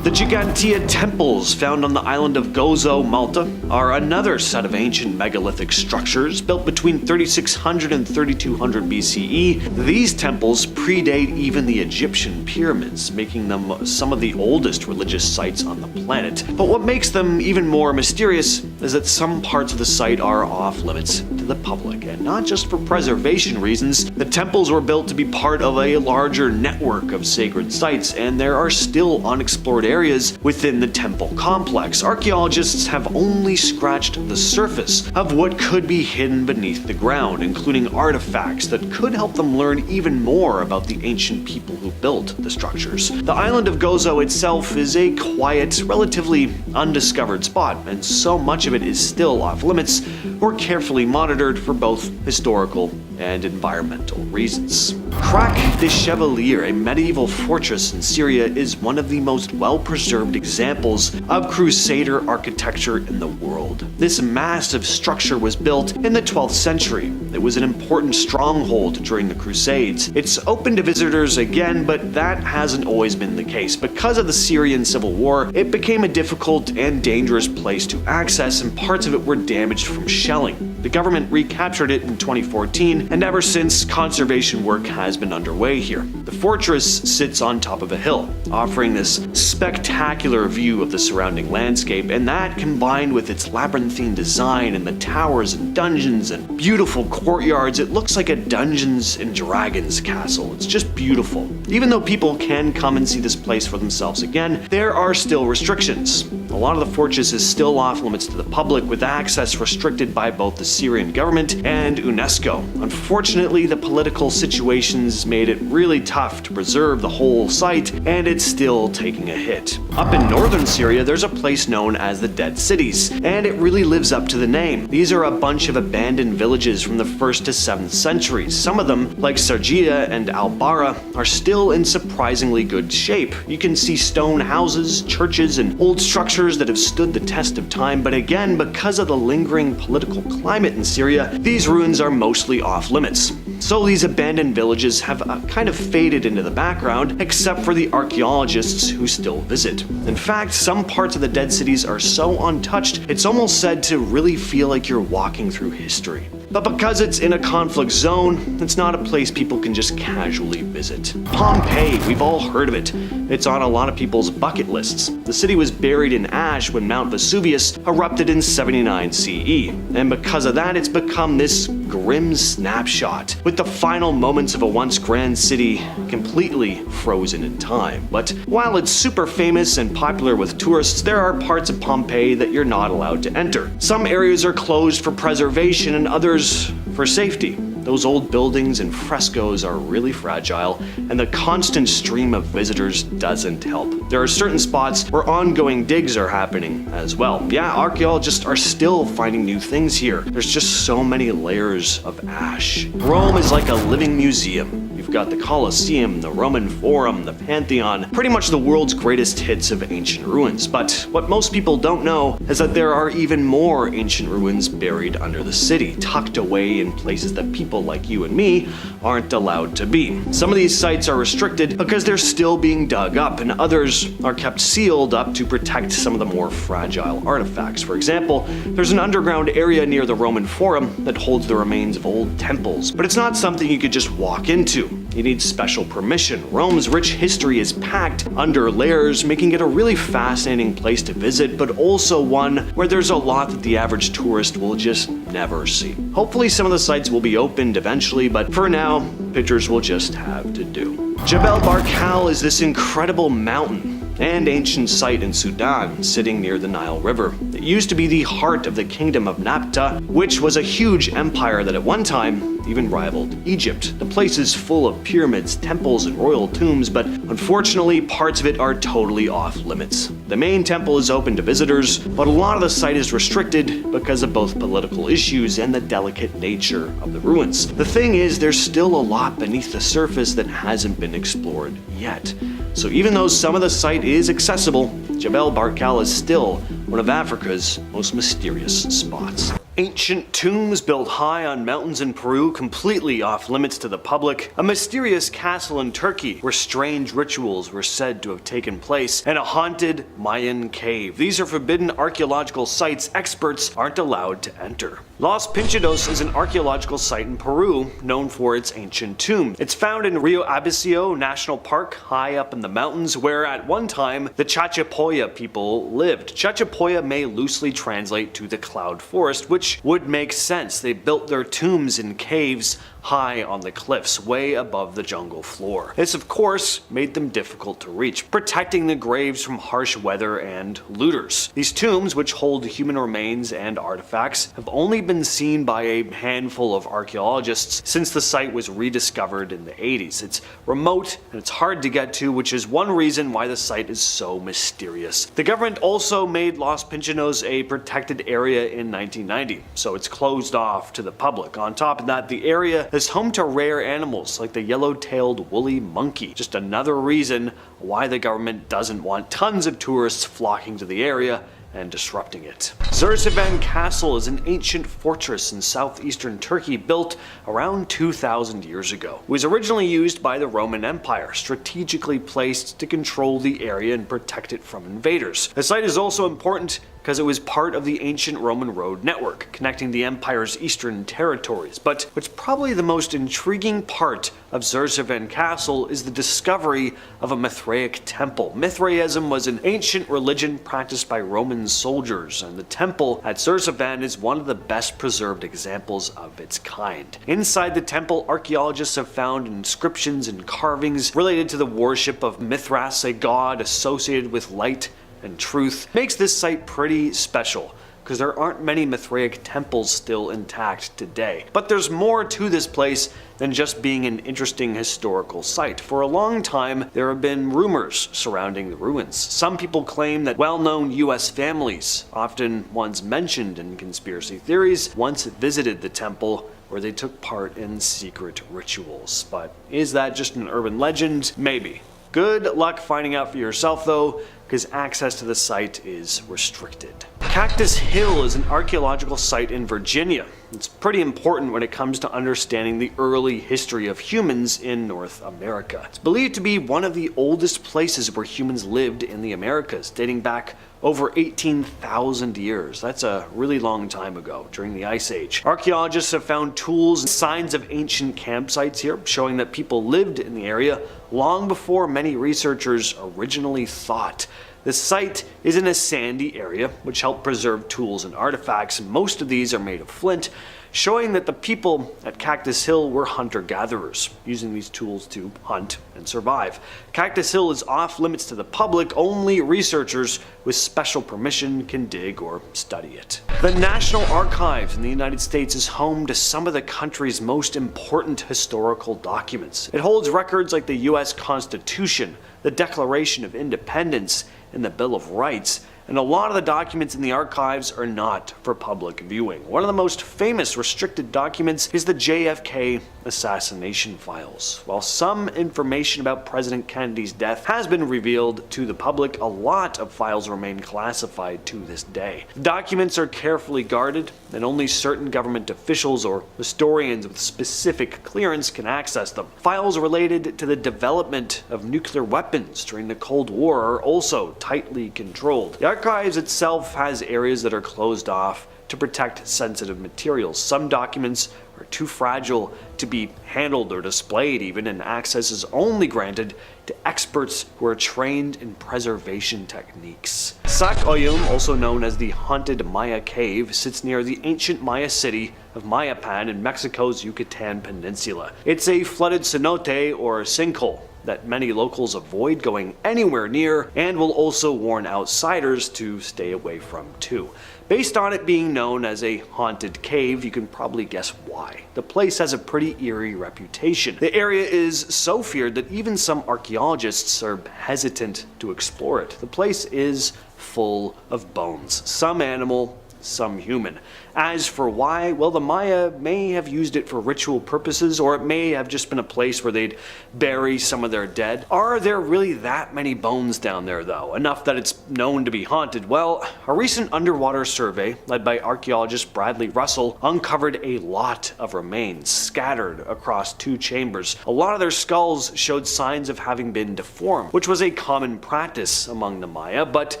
The Gigantea temples, found on the island of Gozo, Malta, are another set of ancient megalithic structures built between 3600 and 3200 BCE. These temples predate even the Egyptian pyramids, making them some of the oldest religious sites on the planet. But what makes them even more mysterious is that some parts of the site are off limits to the public, and not just for preservation reasons. The temples were built to be part of a larger network of sacred sites, and there are still unexplored areas within the temple complex. Archaeologists have only scratched the surface of what could be hidden beneath the ground, including artifacts that could help them learn even more about the ancient people who built the structures. The island of Gozo itself is a quiet, relatively undiscovered spot, and so much of it is still off limits or carefully monitored for both historical and environmental reasons. Crac de Chevalier, a medieval fortress in Syria, is one of the most well-preserved examples of Crusader architecture in the world. This massive structure was built in the 12th century. It was an important stronghold during the Crusades. It's open to visitors again, but that hasn't always been the case. Because of the Syrian civil war, it became a difficult and dangerous place to access, and parts of it were damaged from shelling. The government recaptured it in 2014, and ever since, conservation work has been underway here. The fortress sits on top of a hill, offering this spectacular view of the surrounding landscape, and that, combined with its labyrinthine design and the towers and dungeons and beautiful courtyards, it looks like a Dungeons and Dragons castle. It's just beautiful. Even though people can come and see this place for themselves again, there are still restrictions. A lot of the fortress is still off limits to the public, with access restricted by both the Syrian government and UNESCO. Unfortunately, the political situations made it really tough to preserve the whole site, and it's still taking a hit. Up in northern Syria, there's a place known as the Dead Cities, and it really lives up to the name. These are a bunch of abandoned villages from the 1st to 7th centuries. Some of them, like Sargia and Al-Bara, are still in surprisingly good shape. You can see stone houses, churches, and old structures that have stood the test of time, but again, because of the lingering political climate in Syria, these ruins are mostly off limits. So these abandoned villages have kind of faded into the background, except for the archaeologists who still visit. In fact, some parts of the Dead Cities are so untouched, it's almost said to really feel like you're walking through history. But because it's in a conflict zone, it's not a place people can just casually visit. Pompeii, we've all heard of it. It's on a lot of people's bucket lists. The city was buried in ash when Mount Vesuvius erupted in 79 CE, and because of that, it's become this grim snapshot, with the final moments of a once grand city completely frozen in time. But while it's super famous and popular with tourists, there are parts of Pompeii that you're not allowed to enter. Some areas are closed for preservation and others for safety. Those old buildings and frescoes are really fragile, and the constant stream of visitors doesn't help. There are certain spots where ongoing digs are happening as well. Yeah, archaeologists are still finding new things here. There's just so many layers of ash. Rome is like a living museum. You've got the Colosseum, the Roman Forum, the Pantheon, pretty much the world's greatest hits of ancient ruins. But what most people don't know is that there are even more ancient ruins buried under the city, tucked away in places that people like you and me aren't allowed to be. Some of these sites are restricted because they're still being dug up, and others are kept sealed up to protect some of the more fragile artifacts. For example, there's an underground area near the Roman Forum that holds the remains of old temples, but it's not something you could just walk into. you need special permission. Rome's rich history is packed under layers, making it a really fascinating place to visit, but also one where there's a lot that the average tourist will just never see. Hopefully some of the sites will be opened eventually, but for now, pictures will just have to do. Jebel Barkal is this incredible mountain and ancient site in Sudan, sitting near the Nile River. It used to be the heart of the kingdom of Nabta, which was a huge empire that at one time even rivaled Egypt. The place is full of pyramids, temples, and royal tombs, but unfortunately parts of it are totally off limits. The main temple is open to visitors, but a lot of the site is restricted because of both political issues and the delicate nature of the ruins. The thing is, there's still a lot beneath the surface that hasn't been explored yet. So even though some of the site is accessible, Jebel Barkal is still one of Africa's most mysterious spots. Ancient tombs built high on mountains in Peru, completely off limits to the public, a mysterious castle in Turkey where strange rituals were said to have taken place, and a haunted Mayan cave. These are forbidden archaeological sites experts aren't allowed to enter. Los Pinchados is an archaeological site in Peru known for its ancient tomb. It's found in Rio Abicio National Park, high up in the mountains, where at one time the Chachapoya people lived. Chachapoya may loosely translate to the cloud forest, which would make sense. They built their tombs in caves high on the cliffs, way above the jungle floor. This, of course, made them difficult to reach, protecting the graves from harsh weather and looters. These tombs, which hold human remains and artifacts, have only been seen by a handful of archaeologists since the site was rediscovered in the 80s. It's remote and it's hard to get to, which is one reason why the site is so mysterious. The government also made Los Pinchados a protected area in 1990, so it's closed off to the public. On top of that, the area is home to rare animals like the yellow-tailed woolly monkey. Just another reason why the government doesn't want tons of tourists flocking to the area and disrupting it. Zerzevan Castle is an ancient fortress in southeastern Turkey built around 2,000 years ago. It was originally used by the Roman Empire, strategically placed to control the area and protect it from invaders. The site is also important because it was part of the ancient Roman road network, connecting the empire's eastern territories. But what's probably the most intriguing part of Zerzevan Castle is the discovery of a Mithraic temple. Mithraism was an ancient religion practiced by Roman soldiers, and the temple at Zerzevan is one of the best preserved examples of its kind. Inside the temple, archaeologists have found inscriptions and carvings related to the worship of Mithras, a god associated with light and truth. Makes this site pretty special, because there aren't many Mithraic temples still intact today. But there's more to this place than just being an interesting historical site. For a long time, there have been rumors surrounding the ruins. Some people claim that well-known US families, often ones mentioned in conspiracy theories, once visited the temple where they took part in secret rituals. But is that just an urban legend? Maybe. Good luck finding out for yourself though, because access to the site is restricted. Cactus Hill is an archaeological site in Virginia. It's pretty important when it comes to understanding the early history of humans in North America. It's believed to be one of the oldest places where humans lived in the Americas, dating back over 18,000 years. That's a really long time ago, during the Ice Age. Archaeologists have found tools and signs of ancient campsites here, showing that people lived in the area long before many researchers originally thought. The site is in a sandy area, which helped preserve tools and artifacts. Most of these are made of flint, showing that the people at Cactus Hill were hunter-gatherers, using these tools to hunt and survive. Cactus Hill is off limits to the public. Only researchers with special permission can dig or study it. The National Archives in the United States is home to some of the country's most important historical documents. It holds records like the US Constitution, the Declaration of Independence, and the Bill of Rights, and a lot of the documents in the archives are not for public viewing. One of the most famous restricted documents is the JFK assassination files. While some information about President Kennedy's death has been revealed to the public, a lot of files remain classified to this day. The documents are carefully guarded, and only certain government officials or historians with specific clearance can access them. Files related to the development of nuclear weapons during the Cold War are also tightly controlled. The archives itself has areas that are closed off to protect sensitive materials. Some documents are too fragile to be handled or displayed even, and access is only granted to experts who are trained in preservation techniques. Sac Oyum, also known as the Haunted Maya Cave, sits near the ancient Maya city of Mayapan in Mexico's Yucatan Peninsula. It's a flooded cenote or sinkhole that many locals avoid going anywhere near and will also warn outsiders to stay away from too. Based on it being known as a haunted cave, you can probably guess why. The place has a pretty eerie reputation. The area is so feared that even some archaeologists are hesitant to explore it. The place is full of bones, some animal, some human. As for why, well, the Maya may have used it for ritual purposes, or it may have just been a place where they'd bury some of their dead. Are there really that many bones down there though? Enough that it's known to be haunted? Well, a recent underwater survey led by archaeologist Bradley Russell uncovered a lot of remains scattered across 2 chambers. A lot of their skulls showed signs of having been deformed, which was a common practice among the Maya, but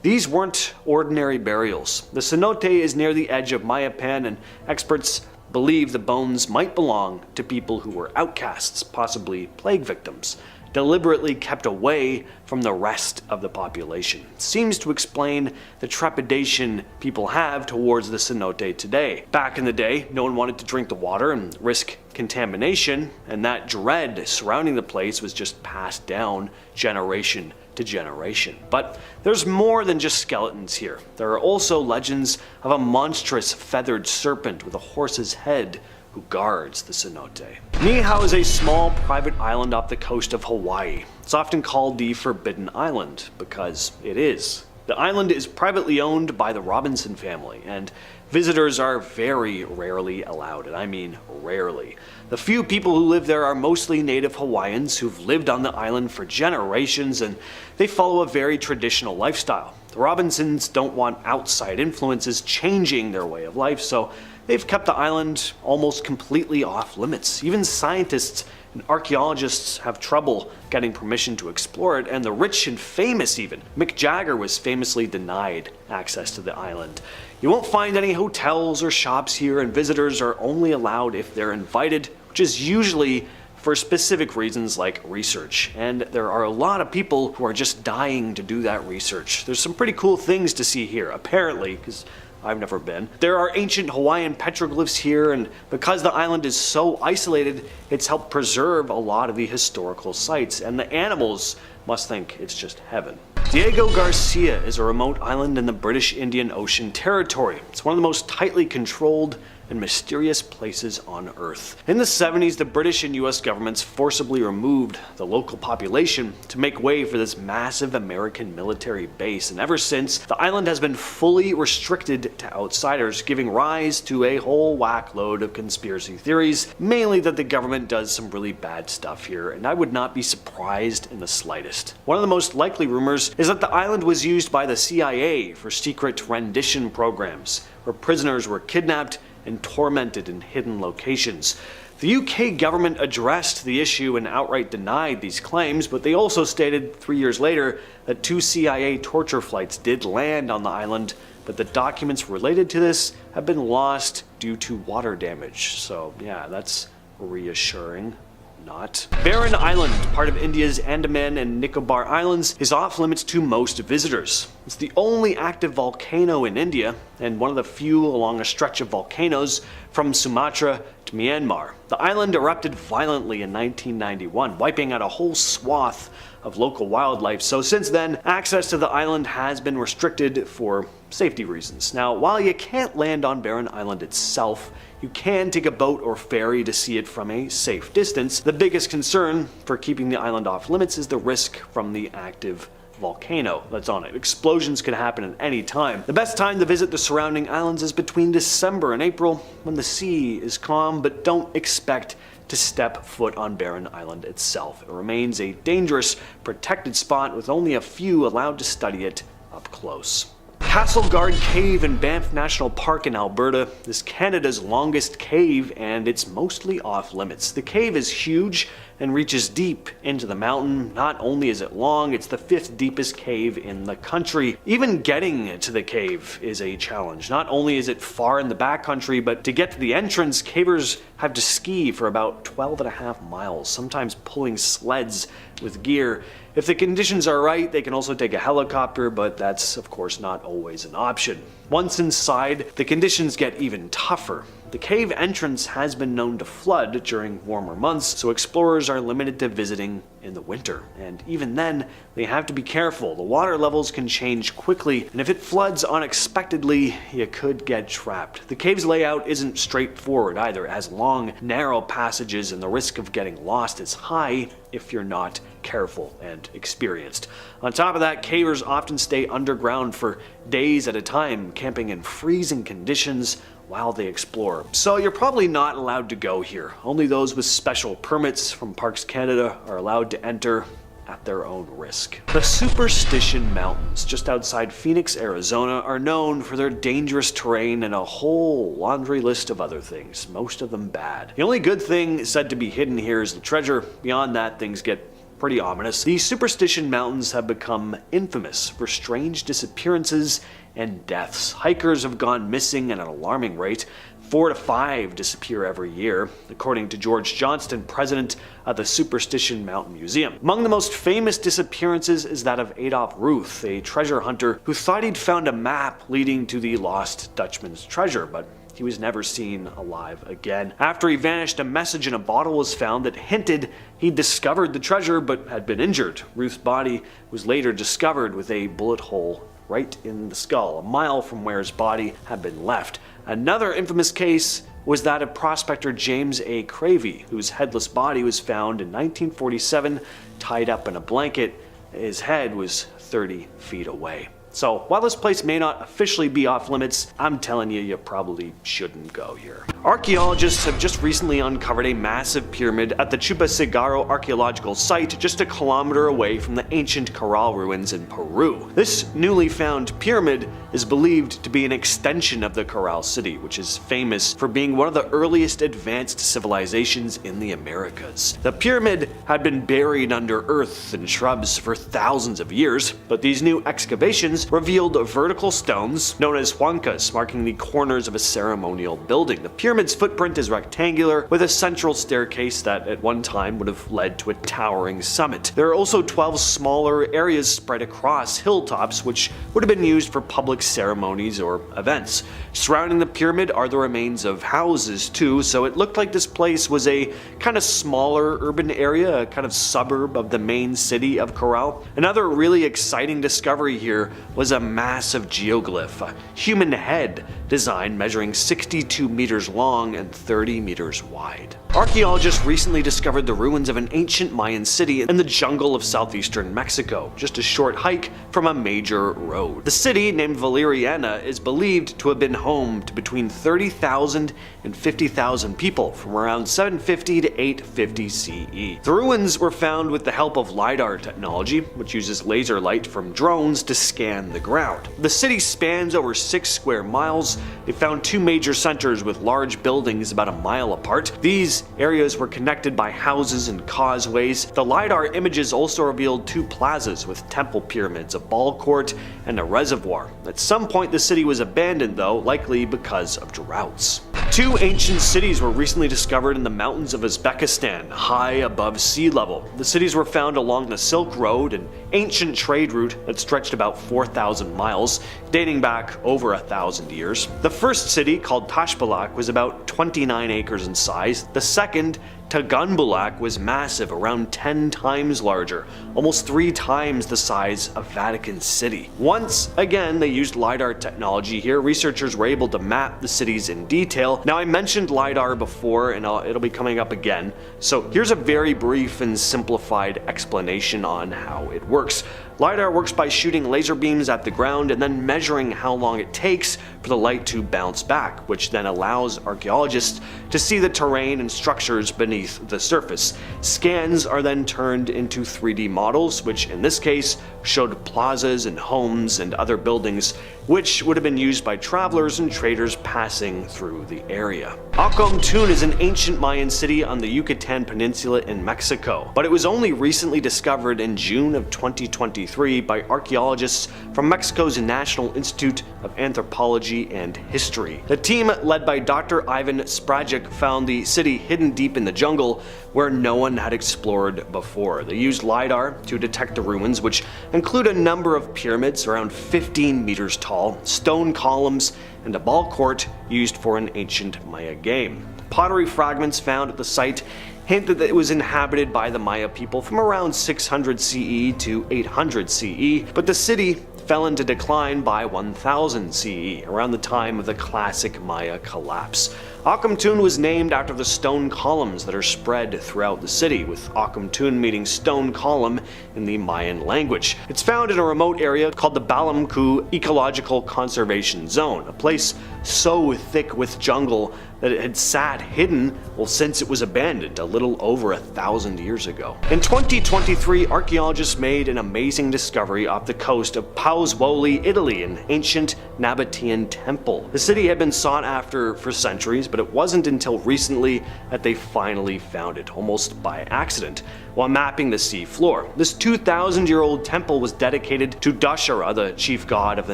these weren't ordinary burials. The cenote is near the edge of Mayapan, and experts believe the bones might belong to people who were outcasts, possibly plague victims, deliberately kept away from the rest of the population. It seems to explain the trepidation people have towards the cenote today. Back in the day, no one wanted to drink the water and risk contamination, and that dread surrounding the place was just passed down generation to generation. But there's more than just skeletons here. There are also legends of a monstrous feathered serpent with a horse's head who guards the cenote. Niihau is a small private island off the coast of Hawaii. It's often called the Forbidden Island because it is. The island is privately owned by the Robinson family, and visitors are very rarely allowed, and I mean rarely. The few people who live there are mostly native Hawaiians who've lived on the island for generations, and they follow a very traditional lifestyle. The Robinsons don't want outside influences changing their way of life, so they've kept the island almost completely off limits. Even scientists and archaeologists have trouble getting permission to explore it, and the rich and famous even. Mick Jagger was famously denied access to the island. You won't find any hotels or shops here, and visitors are only allowed if they're invited, which is usually for specific reasons like research. And there are a lot of people who are just dying to do that research. There's some pretty cool things to see here, apparently, because I've never been. There are ancient Hawaiian petroglyphs here, and because the island is so isolated, it's helped preserve a lot of the historical sites, and the animals must think it's just heaven. Diego Garcia is a remote island in the British Indian Ocean Territory. It's one of the most tightly controlled and mysterious places on Earth. In the 70s, the British and US governments forcibly removed the local population to make way for this massive American military base, and ever since, the island has been fully restricted to outsiders, giving rise to a whole whack load of conspiracy theories, mainly that the government does some really bad stuff here, and I would not be surprised in the slightest. One of the most likely rumors is that the island was used by the CIA for secret rendition programs, where prisoners were kidnapped and tormented in hidden locations. The UK government addressed the issue and outright denied these claims, but they also stated 3 years later that 2 CIA torture flights did land on the island, but the documents related to this have been lost due to water damage. So yeah, that's reassuring. Not. Barren Island, part of India's Andaman and Nicobar Islands, is off limits to most visitors. It's the only active volcano in India, and one of the few along a stretch of volcanoes from Sumatra to Myanmar. The island erupted violently in 1991, wiping out a whole swath of local wildlife, so since then, access to the island has been restricted for safety reasons. Now, while you can't land on Barren Island itself, you can take a boat or ferry to see it from a safe distance. The biggest concern for keeping the island off limits is the risk from the active volcano that's on it. Explosions can happen at any time. The best time to visit the surrounding islands is between December and April, when the sea is calm, but don't expect to step foot on Barren Island itself. It remains a dangerous, protected spot with only a few allowed to study it up close. Castle Guard Cave in Banff National Park in Alberta is Canada's longest cave, and it's mostly off limits. The cave is huge and reaches deep into the mountain. Not only is it long, it's the 5th deepest cave in the country. Even getting to the cave is a challenge. Not only is it far in the backcountry, but to get to the entrance, cavers have to ski for about 12.5 miles, sometimes pulling sleds with gear. If the conditions are right, they can also take a helicopter, but that's of course not always an option. Once inside, the conditions get even tougher. The cave entrance has been known to flood during warmer months, so explorers are limited to visiting in the winter. And even then, they have to be careful. The water levels can change quickly, and if it floods unexpectedly, you could get trapped. The cave's layout isn't straightforward either, it has long, narrow passages, and the risk of getting lost is high if you're not careful and experienced. On top of that, cavers often stay underground for days at a time, camping in freezing conditions while they explore. So you're probably not allowed to go here. Only those with special permits from Parks Canada are allowed to enter at their own risk. The Superstition Mountains, just outside Phoenix, Arizona, are known for their dangerous terrain and a whole laundry list of other things, most of them bad. The only good thing said to be hidden here is the treasure. Beyond that, things get pretty ominous. These Superstition Mountains have become infamous for strange disappearances and deaths. Hikers have gone missing at an alarming rate. 4 to 5 disappear every year, according to George Johnston, president of the Superstition Mountain Museum. Among the most famous disappearances is that of Adolf Ruth, a treasure hunter who thought he'd found a map leading to the lost Dutchman's treasure, but he was never seen alive again. After he vanished, a message in a bottle was found that hinted he'd discovered the treasure but had been injured. Ruth's body was later discovered with a bullet hole right in the skull, a mile from where his body had been left. Another infamous case was that of prospector James A. Cravey, whose headless body was found in 1947, tied up in a blanket. His head was 30 feet away. So while this place may not officially be off limits, I'm telling you, you probably shouldn't go here. Archaeologists have just recently uncovered a massive pyramid at the Chupacigaro archaeological site just a kilometer away from the ancient Corral ruins in Peru. This newly found pyramid is believed to be an extension of the Corral city, which is famous for being one of the earliest advanced civilizations in the Americas. The pyramid had been buried under earth and shrubs for thousands of years, but these new excavations revealed vertical stones known as huancas, marking the corners of a ceremonial building. The pyramid's footprint is rectangular, with a central staircase that at one time would have led to a towering summit. There are also 12 smaller areas spread across hilltops, which would have been used for public ceremonies or events. Surrounding the pyramid are the remains of houses too, so it looked like this place was a kind of smaller urban area, a kind of suburb of the main city of Corral. Another really exciting discovery here was a massive geoglyph, a human head design measuring 62 meters long and 30 meters wide. Archaeologists recently discovered the ruins of an ancient Mayan city in the jungle of southeastern Mexico, just a short hike from a major road. The city, named Valeriana, is believed to have been home to between 30,000 and 50,000 people from around 750 to 850 CE. The ruins were found with the help of LiDAR technology, which uses laser light from drones to scan the ground. The city spans over 6 square miles. They found 2 major centers with large buildings about a mile apart. These areas were connected by houses and causeways. The LiDAR images also revealed 2 plazas with temple pyramids, a ball court, and a reservoir. At some point the city was abandoned though, likely because of droughts. 2 ancient cities were recently discovered in the mountains of Uzbekistan, high above sea level. The cities were found along the Silk Road, an ancient trade route that stretched about 4,000 miles, dating back over 1,000 years. The first city, called Tashbalak, was about 29 acres in size. The second, Taganbulak, was massive, around 10 times larger, almost 3 times the size of Vatican City. Once again, they used LiDAR technology here. Researchers were able to map the cities in detail. Now, I mentioned LiDAR before, and it'll be coming up again, so here's a very brief and simplified explanation on how it works. LiDAR works by shooting laser beams at the ground and then measuring how long it takes for the light to bounce back, which then allows archaeologists to see the terrain and structures beneath the surface. Scans are then turned into 3D models, which in this case showed plazas and homes and other buildings which would have been used by travelers and traders passing through the area. Akhum is an ancient Mayan city on the Yucatan Peninsula in Mexico, but it was only recently discovered in June of 2023 by archaeologists from Mexico's National Institute of Anthropology and History. The team, led by Dr. Ivan Sprajic, found the city hidden deep in the jungle where no one had explored before. They used LiDAR to detect the ruins, which include a number of pyramids around 15 meters tall, stone columns, and a ball court used for an ancient Maya game. Pottery fragments found at the site hint that it was inhabited by the Maya people from around 600 CE to 800 CE, but the city fell into decline by 1000 CE, around the time of the classic Maya collapse. Akhum was named after the stone columns that are spread throughout the city, with Akhum meaning stone column in the Mayan language. It's found in a remote area called the Balamku Ecological Conservation Zone, a place so thick with jungle that it had sat hidden since it was abandoned a little over 1,000 years ago. In 2023, archaeologists made an amazing discovery off the coast of Pozzuoli, Italy, an ancient Nabataean temple. The city had been sought after for centuries, but it wasn't until recently that they finally found it, almost by accident, while mapping the sea floor. This 2,000-year-old temple was dedicated to Dashara, the chief god of the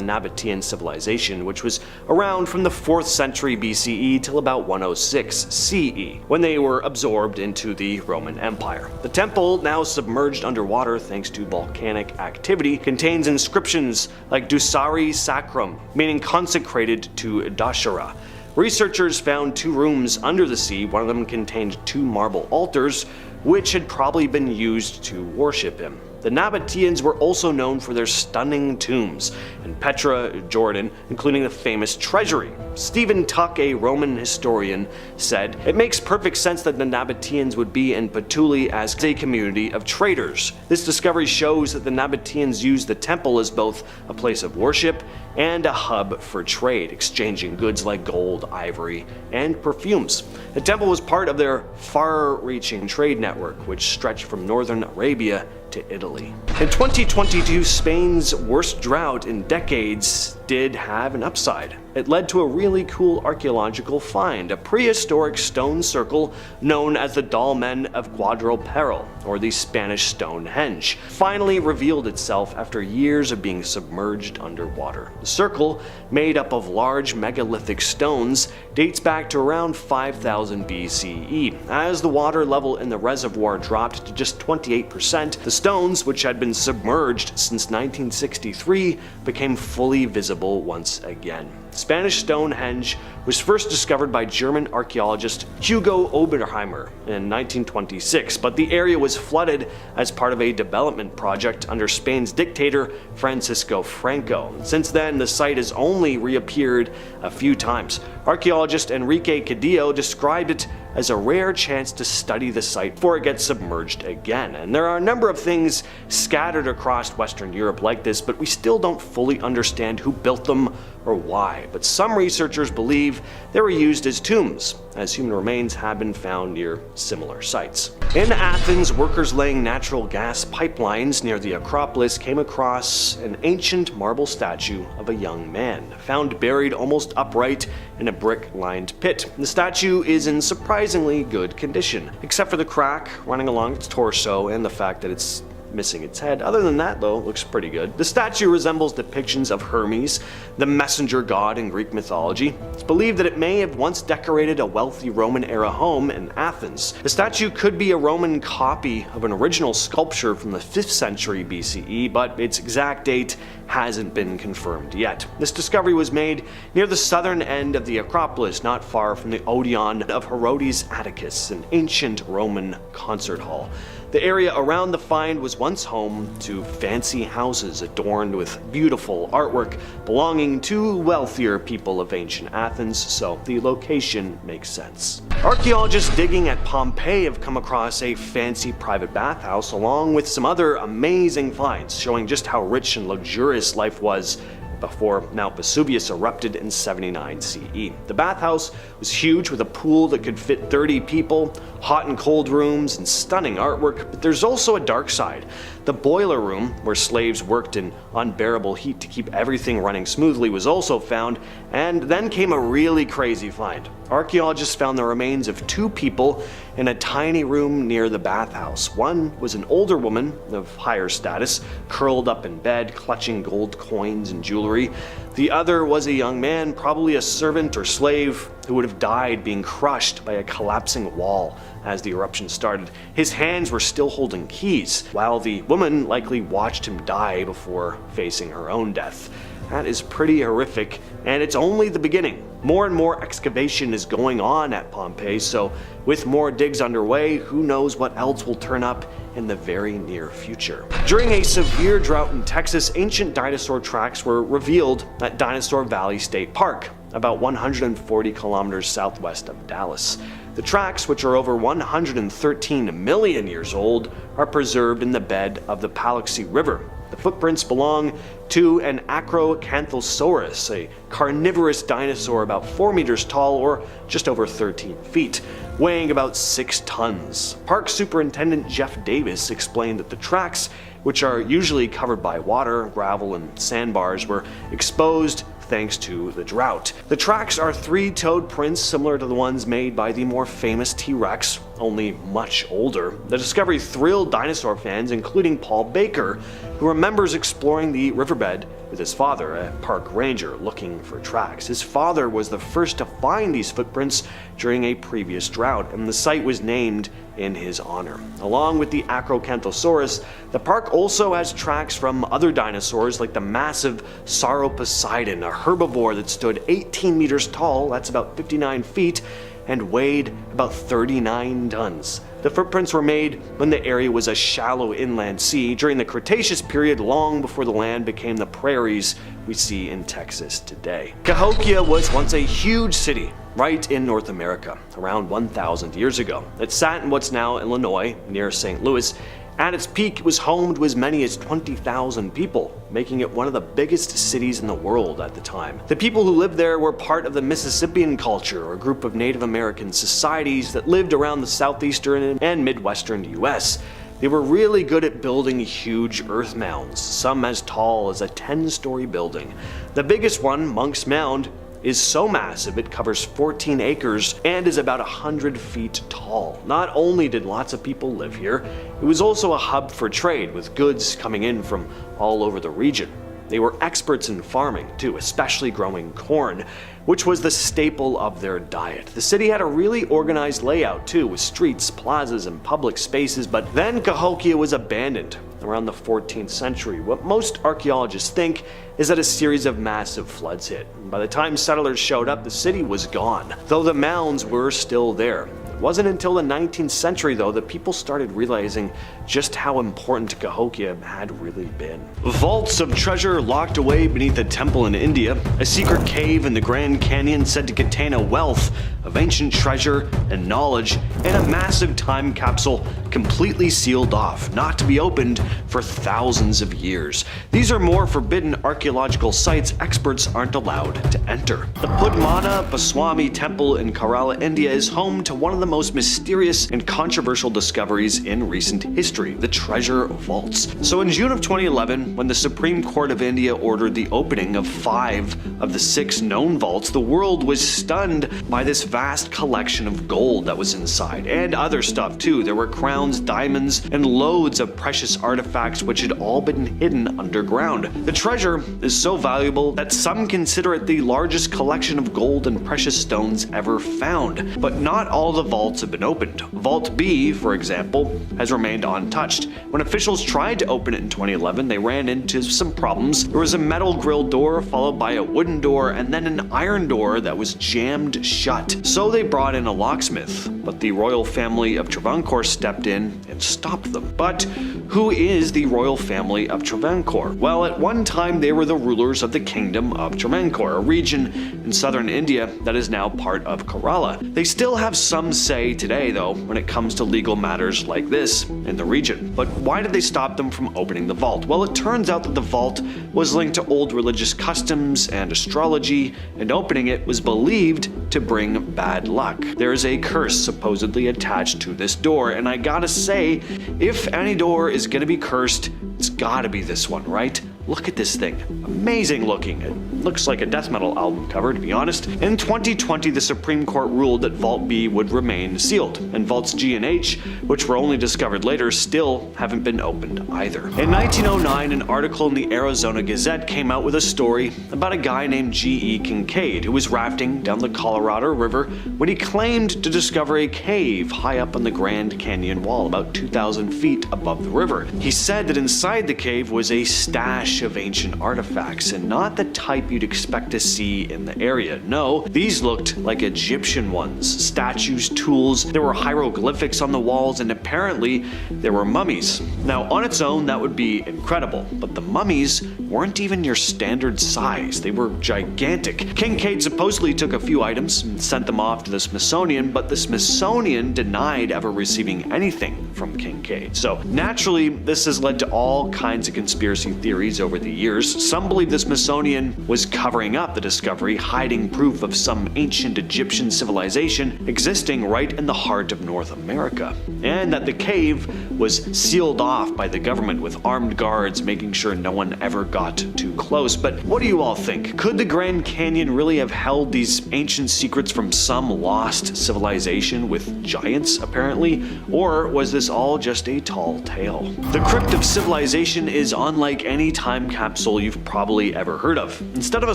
Nabataean civilization, which was around from the 4th century BCE till about 106 CE, when they were absorbed into the Roman Empire. The temple, now submerged underwater thanks to volcanic activity, contains inscriptions like Dusari Sacrum, meaning consecrated to Dashara. Researchers found 2 rooms under the sea. One of them contained 2 marble altars, which had probably been used to worship him. The Nabataeans were also known for their stunning tombs in Petra, Jordan, including the famous treasury. Stephen Tuck, a Roman historian, said, "It makes perfect sense that the Nabataeans would be in Puteoli as a community of traders. This discovery shows that the Nabataeans used the temple as both a place of worship and a hub for trade, exchanging goods like gold, ivory, and perfumes. The temple was part of their far-reaching trade network, which stretched from northern Arabia to Italy." In 2022, Spain's worst drought in decades did have an upside. It led to a really cool archaeological find, a prehistoric stone circle known as the Dolmen of Guadalperol, or the Spanish Stonehenge, finally revealed itself after years of being submerged underwater. The circle, made up of large megalithic stones, dates back to around 5000 BCE. As the water level in the reservoir dropped to just 28%, the stones, which had been submerged since 1963, became fully visible once again. Spanish Stonehenge was first discovered by German archaeologist Hugo Oberheimer in 1926, but the area was flooded as part of a development project under Spain's dictator Francisco Franco. Since then, the site has only reappeared a few times. Archaeologist Enrique Cadillo described it as a rare chance to study the site before it gets submerged again. And there are a number of things scattered across Western Europe like this, but we still don't fully understand who built them or why. But some researchers believe they were used as tombs, as human remains have been found near similar sites. In Athens, workers laying natural gas pipelines near the Acropolis came across an ancient marble statue of a young man, found buried almost upright in a brick-lined pit. The statue is in surprisingly good condition, except for the crack running along its torso and the fact that it's missing its head. Other than that, though, it looks pretty good. The statue resembles depictions of Hermes, the messenger god in Greek mythology. It's believed that it may have once decorated a wealthy Roman-era home in Athens. The statue could be a Roman copy of an original sculpture from the 5th century BCE, but its exact date hasn't been confirmed yet. This discovery was made near the southern end of the Acropolis, not far from the Odeon of Herodes Atticus, an ancient Roman concert hall. The area around the find was once home to fancy houses adorned with beautiful artwork belonging to wealthier people of ancient Athens, so the location makes sense. Archaeologists digging at Pompeii have come across a fancy private bathhouse along with some other amazing finds showing just how rich and luxurious life was before Mount Vesuvius erupted in 79 CE. The bathhouse was huge with a pool that could fit 30 people, hot and cold rooms, and stunning artwork, but there's also a dark side. The boiler room, where slaves worked in unbearable heat to keep everything running smoothly, was also found, and then came a really crazy find. Archaeologists found the remains of 2 people in a tiny room near the bathhouse. One was an older woman of higher status, curled up in bed, clutching gold coins and jewelry. The other was a young man, probably a servant or slave, who would have died being crushed by a collapsing wall as the eruption started. His hands were still holding keys, while the woman likely watched him die before facing her own death. That is pretty horrific, and it's only the beginning. More and more excavation is going on at Pompeii, so with more digs underway, who knows what else will turn up in the very near future. During a severe drought in Texas, ancient dinosaur tracks were revealed at Dinosaur Valley State Park, about 140 kilometers southwest of Dallas. The tracks, which are over 113 million years old, are preserved in the bed of the Paluxy River. The footprints belong to an Acrocanthosaurus, a carnivorous dinosaur about 4 meters tall or just over 13 feet, weighing about 6 tons. Park Superintendent Jeff Davis explained that the tracks, which are usually covered by water, gravel, and sandbars, were exposed thanks to the drought. The tracks are 3-toed prints similar to the ones made by the more famous T-Rex, only much older. The discovery thrilled dinosaur fans, including Paul Baker, who remembers exploring the riverbed with his father, a park ranger, looking for tracks. His father was the first to find these footprints during a previous drought, and the site was named in his honor. Along with the Acrocanthosaurus, the park also has tracks from other dinosaurs like the massive Sauroposeidon, a herbivore that stood 18 meters tall, that's about 59 feet, and weighed about 39 tons. The footprints were made when the area was a shallow inland sea during the Cretaceous period, long before the land became the prairies we see in Texas today. Cahokia was once a huge city right in North America, around 1,000 years ago. It sat in what's now Illinois, near St. Louis. At its peak, it was home to as many as 20,000 people, making it one of the biggest cities in the world at the time. The people who lived there were part of the Mississippian culture, a group of Native American societies that lived around the southeastern and midwestern US. They were really good at building huge earth mounds, some as tall as a 10-story building. The biggest one, Monk's Mound, is so massive it covers 14 acres and is about 100 feet tall. Not only did lots of people live here, it was also a hub for trade, with goods coming in from all over the region. They were experts in farming too, especially growing corn, which was the staple of their diet. The city had a really organized layout too, with streets, plazas, and public spaces, but then Cahokia was abandoned around the 14th century. What most archaeologists think is that a series of massive floods hit. By the time settlers showed up, the city was gone, though the mounds were still there. It wasn't until the 19th century, though, that people started realizing just how important Cahokia had really been. Vaults of treasure locked away beneath a temple in India, a secret cave in the Grand Canyon said to contain a wealth of ancient treasure and knowledge, and a massive time capsule completely sealed off, not to be opened for thousands of years. These are more forbidden archaeological sites experts aren't allowed to enter. The Padmanabhaswamy Temple in Kerala, India is home to one of the most mysterious and controversial discoveries in recent history, the treasure vaults. So in June of 2011, when the Supreme Court of India ordered the opening of 5 of the 6 known vaults, the world was stunned by this vast collection of gold that was inside, and other stuff too. There were crowns, diamonds, and loads of precious artifacts which had all been hidden underground. The treasure is so valuable that some consider it the largest collection of gold and precious stones ever found. But not all the vaults have been opened. Vault B, for example, has remained untouched. When officials tried to open it in 2011, they ran into some problems. There was a metal grille door followed by a wooden door and then an iron door that was jammed shut. So they brought in a locksmith, but the royal family of Travancore stepped in and stopped them. But who is the royal family of Travancore? Well, at one time they were the rulers of the Kingdom of Travancore, a region in southern India that is now part of Kerala. They still have some say today though when it comes to legal matters like this in the region. But why did they stop them from opening the vault? Well, it turns out that the vault was linked to old religious customs and astrology, and opening it was believed to bring bad luck. There is a curse supposedly attached to this door, and I gotta say, if any door is gonna be cursed, it's gotta be this one, right? Look at this thing. Amazing looking. It looks like a death metal album cover, to be honest. In 2020, the Supreme Court ruled that Vault B would remain sealed, and Vaults G and H, which were only discovered later, still haven't been opened either. In 1909, an article in the Arizona Gazette came out with a story about a guy named G.E. Kincaid who was rafting down the Colorado River when he claimed to discover a cave high up on the Grand Canyon wall, about 2,000 feet above the river. He said that inside the cave was a stash of ancient artifacts, and not the type you'd expect to see in the area. No, these looked like Egyptian ones. Statues, tools, there were hieroglyphics on the walls, and apparently there were mummies. Now, on its own, that would be incredible, but the mummies weren't even your standard size. They were gigantic. Kincaid supposedly took a few items and sent them off to the Smithsonian, but the Smithsonian denied ever receiving anything from Kincaid. So naturally, this has led to all kinds of conspiracy theories over the years. Some believe the Smithsonian was covering up the discovery, hiding proof of some ancient Egyptian civilization existing right in the heart of North America, and that the cave was sealed off by the government with armed guards making sure no one ever got too close. But what do you all think? Could the Grand Canyon really have held these ancient secrets from some lost civilization with giants, apparently? Or was this all just a tall tale? The Crypt of Civilization is unlike any time capsule you've probably ever heard of. Instead of a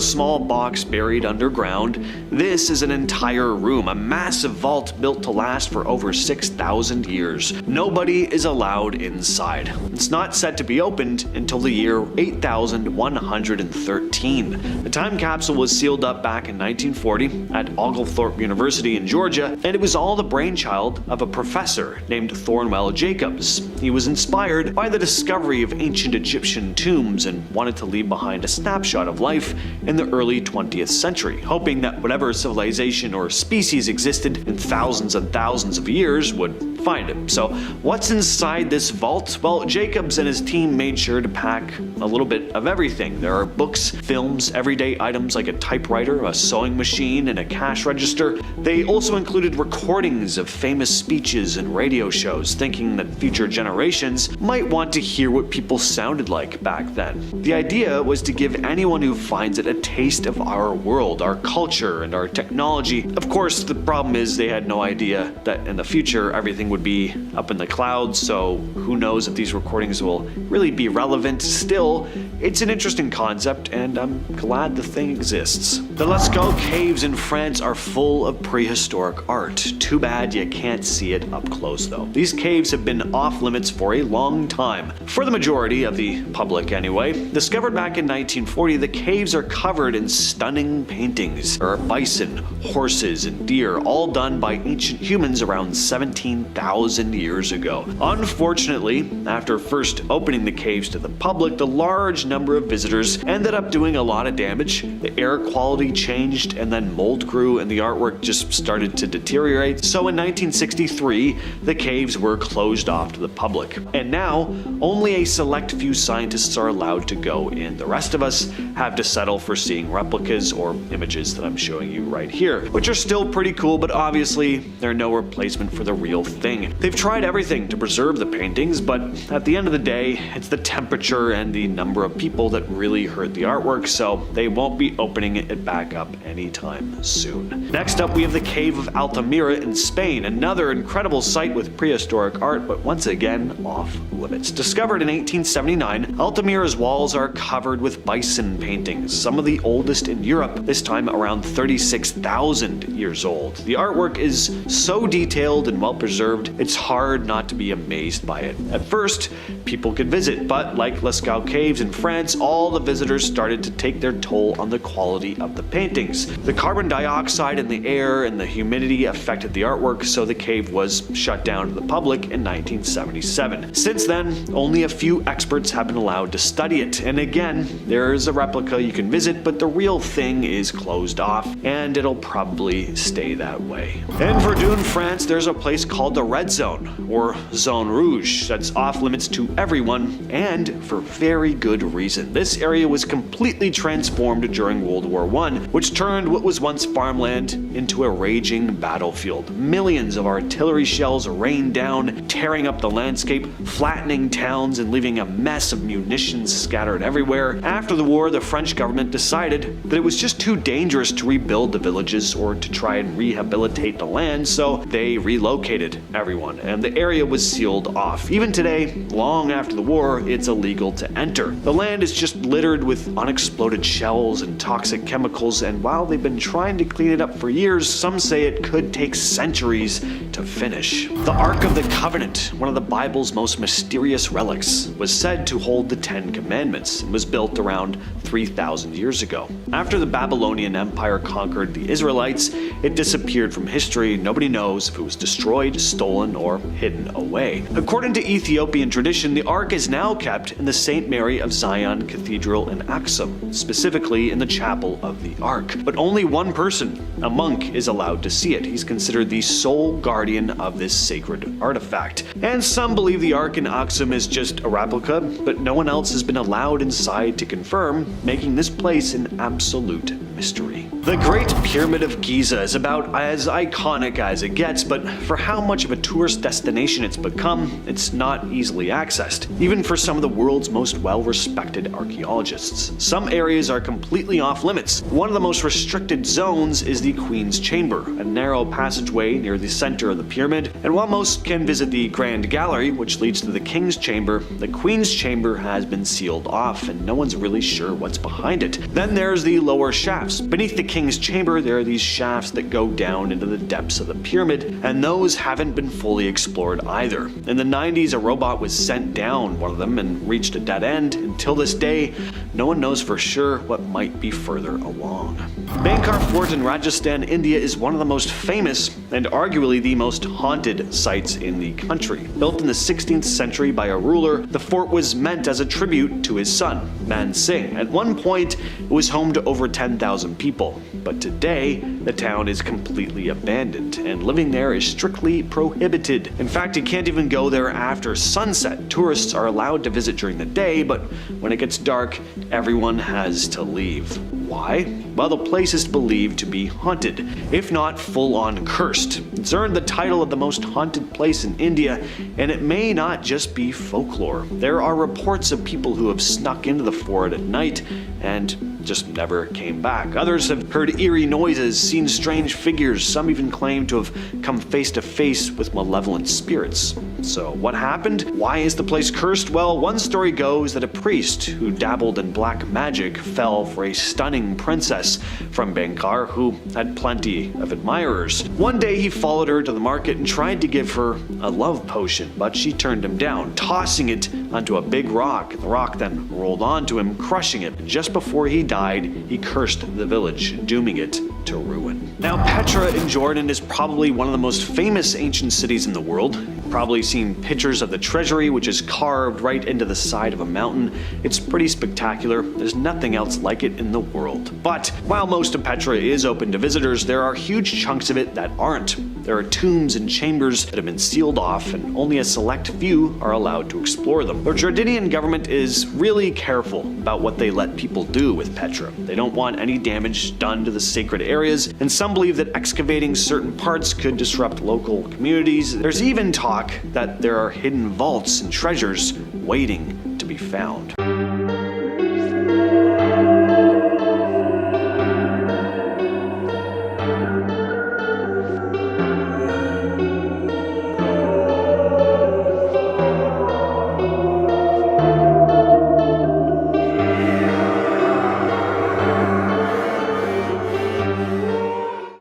small box buried underground, this is an entire room, a massive vault built to last for over 6,000 years. Nobody is allowed inside. It's not set to be opened until the year 8113. The time capsule was sealed up back in 1940 at Oglethorpe University in Georgia, and it was all the brainchild of a professor named Thornwell Jacobs. He was inspired by the discovery of ancient Egyptian tombs and wanted to leave behind a snapshot of life in the early 20th century, hoping that whatever civilization or species existed in thousands and thousands of years would find him. So what's inside this vault? Well, Jacobs and his team made sure to pack a little bit of everything. There are books, films, everyday items like a typewriter, a sewing machine, and a cash register. They also included recordings of famous speeches and radio shows, thinking that future generations might want to hear what people sounded like back then. The idea was to give anyone who finds it a taste of our world, our culture, and our technology. Of course, the problem is they had no idea that in the future everything would be up in the clouds, so who knows if these recordings will really be relevant. Still, it's an interesting concept, and I'm glad the thing exists. The Lascaux Caves in France are full of prehistoric art. Too bad you can't see it up close though. These caves have been off limits for a long time. For the majority of the public anyway. Discovered back in 1940, the caves are covered in stunning paintings. There are bison, horses, and deer, all done by ancient humans around 17,000 years ago. Unfortunately, after first opening the caves to the public, the large number of visitors ended up doing a lot of damage. The air quality changed, and then mold grew, and the artwork just started to deteriorate. So in 1963, the caves were closed off to the public. And now, only a select few scientists are allowed to go in. The rest of us have to settle for seeing replicas or images that I'm showing you right here, which are still pretty cool, but obviously they're no replacement for the real thing. They've tried everything to preserve the paintings, but at the end of the day, it's the temperature and the number of people that really hurt the artwork, so they won't be opening it back up anytime soon. Next up, we have the Cave of Altamira in Spain, another incredible site with prehistoric art, but once again, off limits. Discovered in 1879, Altamira's walls are covered with bison paintings, some of the oldest in Europe, this time around 36,000 years old. The artwork is so detailed and well preserved preserved, it's hard not to be amazed by it. At first, people could visit, but like Lascaux Caves in France, all the visitors started to take their toll on the quality of the paintings. The carbon dioxide in the air and the humidity affected the artwork, so the cave was shut down to the public in 1977. Since then, only a few experts have been allowed to study it, and again, there's a replica you can visit, but the real thing is closed off, and it'll probably stay that way. In Verdun, France, there's a place called the Red Zone, or Zone Rouge, that's off limits to everyone, and for very good reason. This area was completely transformed during World War I, which turned what was once farmland into a raging battlefield. Millions of artillery shells rained down, tearing up the landscape, flattening towns, and leaving a mess of munitions scattered everywhere. After the war, the French government decided that it was just too dangerous to rebuild the villages or to try and rehabilitate the land, so they relocated everyone, and the area was sealed off. Even today, long after the war, it's illegal to enter. The land is just littered with unexploded shells and toxic chemicals, and while they've been trying to clean it up for years, some say it could take centuries to finish. The Ark of the Covenant, one of the Bible's most mysterious relics, was said to hold the Ten Commandments and was built around 3,000 years ago. After the Babylonian Empire conquered the Israelites, it disappeared from history. Nobody knows if it was destroyed, stolen, or hidden away. According to Ethiopian tradition, the Ark is now kept in the St. Mary of Zion Cathedral in Aksum, specifically in the Chapel of the Ark. But only one person, a monk, is allowed to see it. He's considered the sole guardian of this sacred artifact. And some believe the Ark in Aksum is just a replica, but no one else has been allowed inside to confirm, making this place an absolute mystery. The Great Pyramid of Giza is about as iconic as it gets, but for how much of a tourist destination it's become, it's not easily accessed, even for some of the world's most well-respected archaeologists. Some areas are completely off limits. One of the most restricted zones is the Queen's Chamber, a narrow passageway near the center of the pyramid, and while most can visit the Grand Gallery, which leads to the King's Chamber, the Queen's Chamber has been sealed off, and no one's really sure what's behind it. Then there's the lower shafts. Beneath the King's Chamber, there are these shafts that go down into the depths of the pyramid, and those haven't been fully explored either. In the 90s, a robot was sent down one of them and reached a dead end. Until this day, no one knows for sure what might be further along. Bhangarh Fort in Rajasthan, India is one of the most famous and arguably the most haunted sites in the country. Built in the 16th century by a ruler, the fort was meant as a tribute to his son, Man Singh. At one point, it was home to over 10,000 people, but today, the town is completely abandoned, and living there is strictly prohibited. In fact, you can't even go there after sunset. Tourists are allowed to visit during the day, but when it gets dark, everyone has to leave. Why? Well, the place is believed to be haunted, if not full-on cursed. It's earned the title of the most haunted place in India, and it may not just be folklore. There are reports of people who have snuck into the fort at night and just never came back. Others have heard eerie noises, seen strange figures, some even claim to have come face to face with malevolent spirits. So what happened? Why is the place cursed? Well, one story goes that a priest who dabbled in black magic fell for a stunning princess from Bhangarh who had plenty of admirers. One day he followed her to the market and tried to give her a love potion, but she turned him down, tossing it onto a big rock. The rock then rolled onto him, crushing it. Just before he died, he cursed the village, dooming it to ruin. Now, Petra in Jordan is probably one of the most famous ancient cities in the world. You've probably seen pictures of the treasury, which is carved right into the side of a mountain. It's pretty spectacular. There's nothing else like it in the world. But while most of Petra is open to visitors, there are huge chunks of it that aren't. There are tombs and chambers that have been sealed off, and only a select few are allowed to explore them. The Jordanian government is really careful about what they let people do with Petra. They don't want any damage done to the sacred areas, and some believe that excavating certain parts could disrupt local communities. There's even talk that there are hidden vaults and treasures waiting to be found.